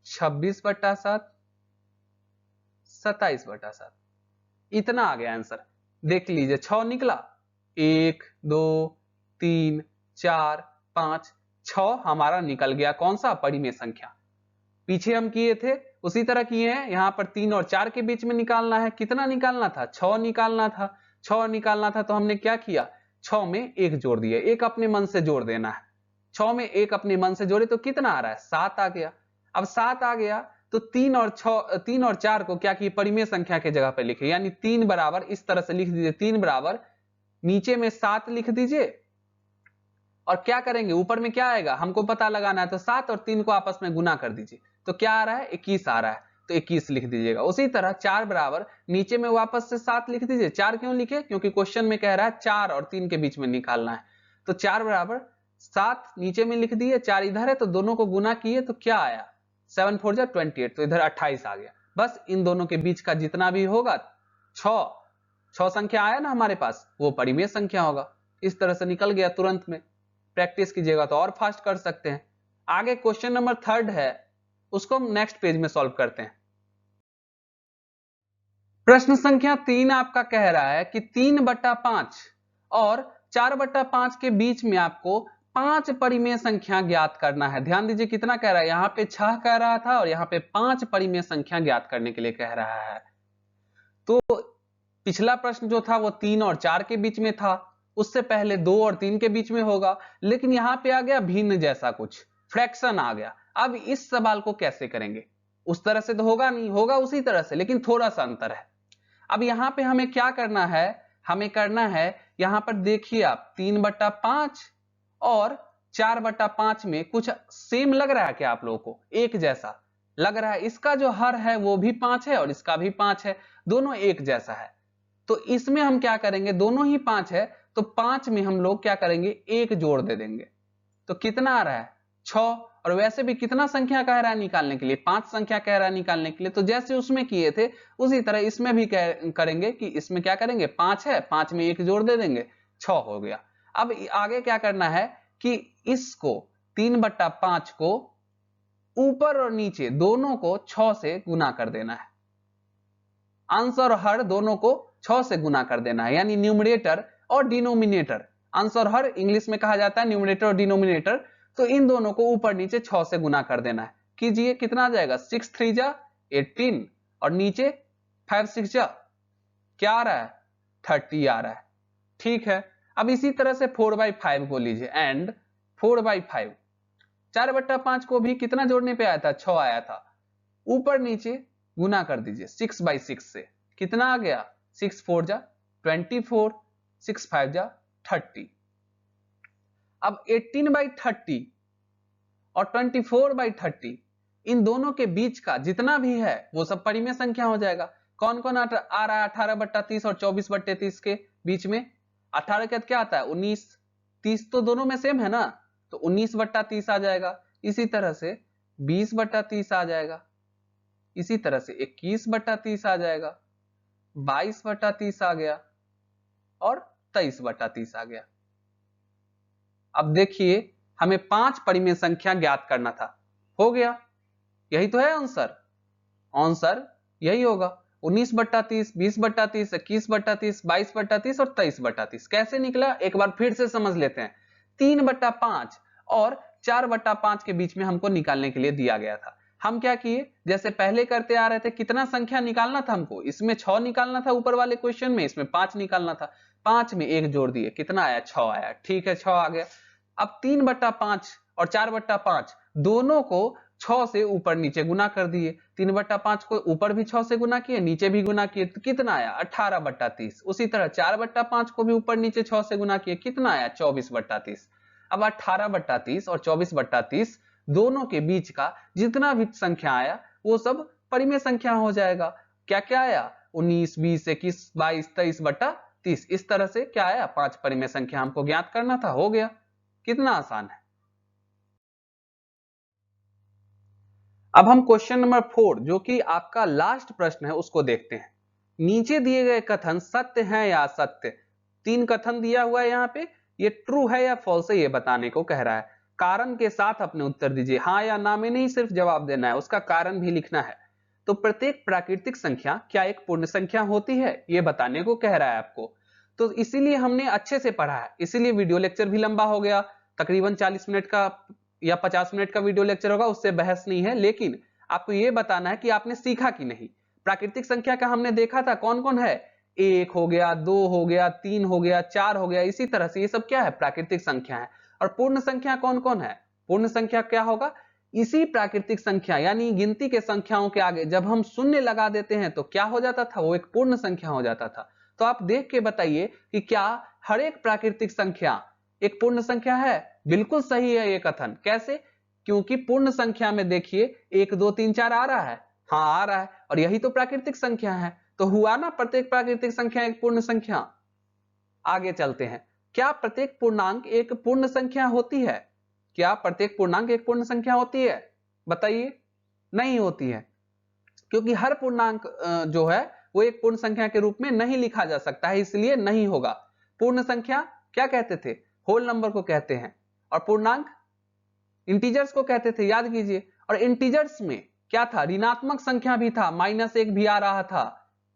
26/7, 27/7, इतना आ गया आंसर। देख लीजिए 6 निकला, 1 2 3 4 5 6 हमारा निकल गया। कौन सा? परिमेय संख्या। पीछे हम किए थे उसी तरह किए हैं, यहां पर 3 और 4 के बीच में निकालना है। कितना निकालना था? 6 निकालना था। 6 निकालना था तो हमने क्या किया? 6 में 1 जोड़ दिया, एक अपने मन से जोड़ देना है। 6 में 1 अपने मन से जोड़े तो कितना आ रहा है? 7 आ गया। अब 7 आ गया तो 3 और 4 को क्या किए? परिमेय संख्या के जगह पे लिखे, यानी 3 बराबर इस तरह से लिख दीजिए, 3 बराबर नीचे में 7 लिख दीजिए। और क्या करेंगे? ऊपर में क्या आएगा हमको पता लगाना है, तो 7 और 3 को आपस में गुना कर दीजिए। तो क्या आ रहा है? 21 आ रहा है, तो 21 लिख दीजिएगा। उसी तरह 4 बराबर नीचे में वापस से 7 लिख दीजिए। 4 क्यों लिखे? क्योंकि क्वेश्चन में कह रहा है 4 और 3 के बीच में निकालना है। तो 4 बराबर 7 नीचे में लिख दिए, 4 इधर है तो दोनों को गुना किए तो क्या आया? 7 4 जा 28, तो इधर 28 आ गया। बस इन दोनों के बीच का जितना भी होगा 6 संख्या आया ना हमारे पास, वो परिमेय संख्या होगा। इस तरह से निकल गया तुरंत में। प्रैक्टिस कीजिएगा तो और फास्ट कर सकते हैं। आगे क्वेश्चन नंबर 3 है, उसको हम नेक्स्ट पेज में सॉल्व करते हैं। प्रश्न संख्या 3 आपका कह रहा है कि 3/5 और 4/5 के बीच में आपको 5 परिमेय संख्या ज्ञात करना है। ध्यान दीजिए कितना कह रहा है, यहां पे 6 कह रहा था और यहां पे 5 परिमेय संख्या ज्ञात करने के लिए कह रहा है। तो पिछला प्रश्न जो था वो 3 और 4 के बीच में था, उससे पहले 2 और 3 के बीच में होगा, लेकिन यहां पे आ गया भिन्न जैसा कुछ, फ्रैक्शन आ गया। अब इस सवाल को कैसे करेंगे? उस तरह से तो होगा नहीं, होगा उसी तरह से, लेकिन थोड़ा सा अंतर है। अब यहां पे हमें क्या करना है? हमें करना है यहां पर देखिए आप 3/5 और 4/5 में कुछ सेम लग रहा है क्या आप लोगों को? एक जैसा लग रहा है। इसका जो हर है वो भी 5 है और इसका भी 5 है, दोनों एक जैसा है। तो इसमें हम क्या करेंगे? दोनों ही 5 है तो 5 में हम लोग क्या करेंगे, 1 जोड़ दे देंगे। तो कितना आ रहा है, 6। और वैसे भी कितना संख्या कह रहा है निकालने के लिए, 5 संख्या कह रहा है निकालने के लिए। तो जैसे उसमें किए थे उसी तरह इसमें भी करेंगे कि इसमें क्या करेंगे, 5 है, 5 में 1 जोड़ दे देंगे, 6 हो गया। अब आगे क्या करना है कि इसको 3/5 को ऊपर और नीचे दोनों को 6 से गुना कर देना है। अंश और हर दोनों को 6 से गुना कर देना है, यानी न्यूमरेटर और डिनोमिनेटर। अंश और हर इंग्लिश में कहा जाता है न्यूमरेटर और डिनोमिनेटर। तो इन दोनों को ऊपर नीचे 6 से गुना कर देना है। कीजिए, कितना आ जाएगा, 6 3 जा 18 और नीचे 5 6 जा क्या आ रहा है, 30 आ रहा है। ठीक है, अब इसी तरह से 4/5 को लीजिए एंड 4/5, 4/5 को भी कितना जोड़ने पे आया था, 6 आया था। ऊपर नीचे गुना कर दीजिए 6/6 से, कितना आ गया, 6 4 जा 24, 6 5 जा 30। अब 18/30 और 24/30 इन दोनों के बीच का जितना भी है वो सब परिमेय संख्या हो जाएगा। कौन कौन आ रहा है 18/30 और 24/30 के बीच में, 18 के क्या आता है 19, 30 तो दोनों में सेम है ना, तो 19/30 आ जाएगा। इसी तरह से 20/30 आ जाएगा, इसी तरह से 21/30 आ जाएगा, 22/30 आ गया और 23/30 आ गया। अब देखिए हमें 5 परिमेय संख्या ज्ञात करना था, हो गया। यही तो है आंसर, आंसर यही होगा 19/30, 20/30, 21/30, 22/30 और 23/30। कैसे निकला एक बार फिर से समझ लेते हैं। 3/5 और 4/5 के बीच में हमको निकालने के लिए दिया गया था। हम क्या किए, जैसे पहले करते आ रहे थे, कितना संख्या निकालना था हमको, इसमें 6 निकालना था ऊपर वाले क्वेश्चन में, इसमें 5 निकालना था। 5 में 1 जोड़ दिए, कितना आया, 6 आया। ठीक है, 6 आ गया। अब 3/5 और 4/5 दोनों को 6 से ऊपर नीचे गुना कर दिए। 3/5 को ऊपर भी 6 से गुना किए, नीचे भी गुना किए, तो कितना आया, 18/30। उसी तरह 4/5 को भी ऊपर नीचे 6 से गुना किए, कितना आया, 24/30। अब 18/30 और 24/30 दोनों के बीच का जितना भी संख्या आया वो सब परिमेय संख्या हो जाएगा। क्या क्या आया, 19, 20, 21, 22, 23/30। इस तरह से क्या आया, 5 परिमेय संख्या हमको ज्ञात करना था, हो गया। कितना आसान है। अब हम क्वेश्चन नंबर 4 जो कि आपका लास्ट प्रश्न है उसको देखते हैं। नीचे दिए गए कथन सत्य है या असत्य, 3 कथन दिया हुआ है यहाँ पे, ये ट्रू है या फॉल्स है ये बताने को कह रहा है। कारण के साथ अपने उत्तर दीजिए, हाँ या ना में नहीं सिर्फ जवाब देना है, उसका कारण भी लिखना है। तो प्रत्येक प्राकृतिक संख्या क्या एक पूर्ण संख्या होती है ये बताने को कह रहा है आपको। तो इसीलिए हमने अच्छे से पढ़ा है, इसीलिए वीडियो लेक्चर भी लंबा हो गया, तकरीबन 40 मिनट का या 50 मिनट का वीडियो लेक्चर होगा, उससे बहस नहीं है। लेकिन आपको यह बताना है कि आपने सीखा कि नहीं। प्राकृतिक संख्या का हमने देखा था कौन कौन है, 1 हो गया, 2 हो गया, 3 हो गया, 4 हो गया, इसी तरह से ये सब क्या है, प्राकृतिक संख्या है। और पूर्ण संख्या कौन कौन है, पूर्ण संख्या क्या होगा, इसी प्राकृतिक संख्या यानी गिनती के संख्याओं के आगे जब हम शून्य लगा देते हैं तो क्या हो जाता था, वो एक पूर्ण संख्या हो जाता था। तो आप देख के बताइए कि क्या हर एक प्राकृतिक संख्या एक पूर्ण संख्या है। बिल्कुल सही है ये कथन। कैसे, क्योंकि पूर्ण संख्या में देखिए 1 2 3 4 आ रहा है, हाँ आ रहा है, और यही तो प्राकृतिक संख्या है। तो हुआ ना प्रत्येक प्राकृतिक संख्या एक पूर्ण संख्या। आगे चलते हैं, क्या प्रत्येक पूर्णांक एक पूर्ण संख्या होती है, क्या प्रत्येक पूर्णांक एक पूर्ण संख्या होती है, बताइए। नहीं होती है, क्योंकि हर पूर्णांक जो है वो एक पूर्ण संख्या के रूप में नहीं लिखा जा सकता है, इसलिए नहीं होगा। पूर्ण संख्या क्या कहते थे, होल नंबर को कहते हैं, और पूर्णांक इंटीजर्स को कहते थे, याद कीजिए। और इंटीजर्स में क्या था, ऋणात्मक संख्या भी था, -1 भी आ रहा था,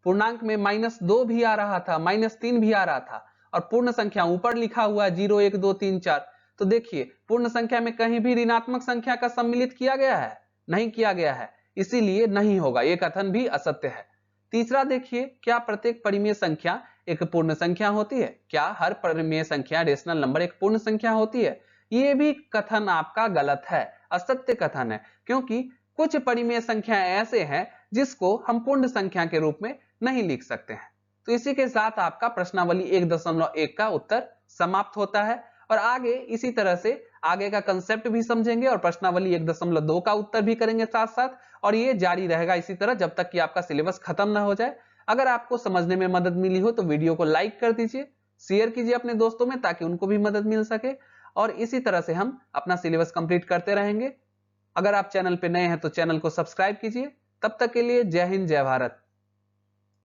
पूर्णांक में -2 भी आ रहा था, -3 भी आ रहा था, और पूर्ण संख्या ऊपर लिखा हुआ 0 1 2 3 4। तो देखिए पूर्ण संख्या में कहीं भी ऋणात्मक संख्या का सम्मिलित किया गया है, नहीं किया गया है, इसीलिए नहीं होगा, यह कथन भी असत्य है। तीसरा देखिए, क्या प्रत्येक परिमेय संख्या एक पूर्ण संख्या होती है, क्या हर परिमेय संख्या रेशनल नंबर एक पूर्ण संख्या होती है, ये भी कथन आपका गलत है, असत्य कथन है। क्योंकि कुछ परिमेय संख्या ऐसे हैं जिसको हम पूर्ण संख्या के रूप में नहीं लिख सकते हैं। तो इसी के साथ आपका प्रश्नावली 1.1 का उत्तर समाप्त होता है। और आगे इसी तरह से आगे का कंसेप्ट भी समझेंगे और प्रश्नावली 1.2 का उत्तर भी करेंगे साथ साथ, और ये जारी रहेगा इसी तरह जब तक कि आपका सिलेबस खत्म ना हो जाए। अगर आपको समझने में मदद मिली हो तो वीडियो को लाइक कर दीजिए, शेयर कीजिए अपने दोस्तों में ताकि उनको भी मदद मिल सके, और इसी तरह से हम अपना सिलेबस कंप्लीट करते रहेंगे। अगर आप चैनल पे नए हैं तो चैनल को सब्सक्राइब कीजिए। तब तक के लिए जय हिंद, जय भारत।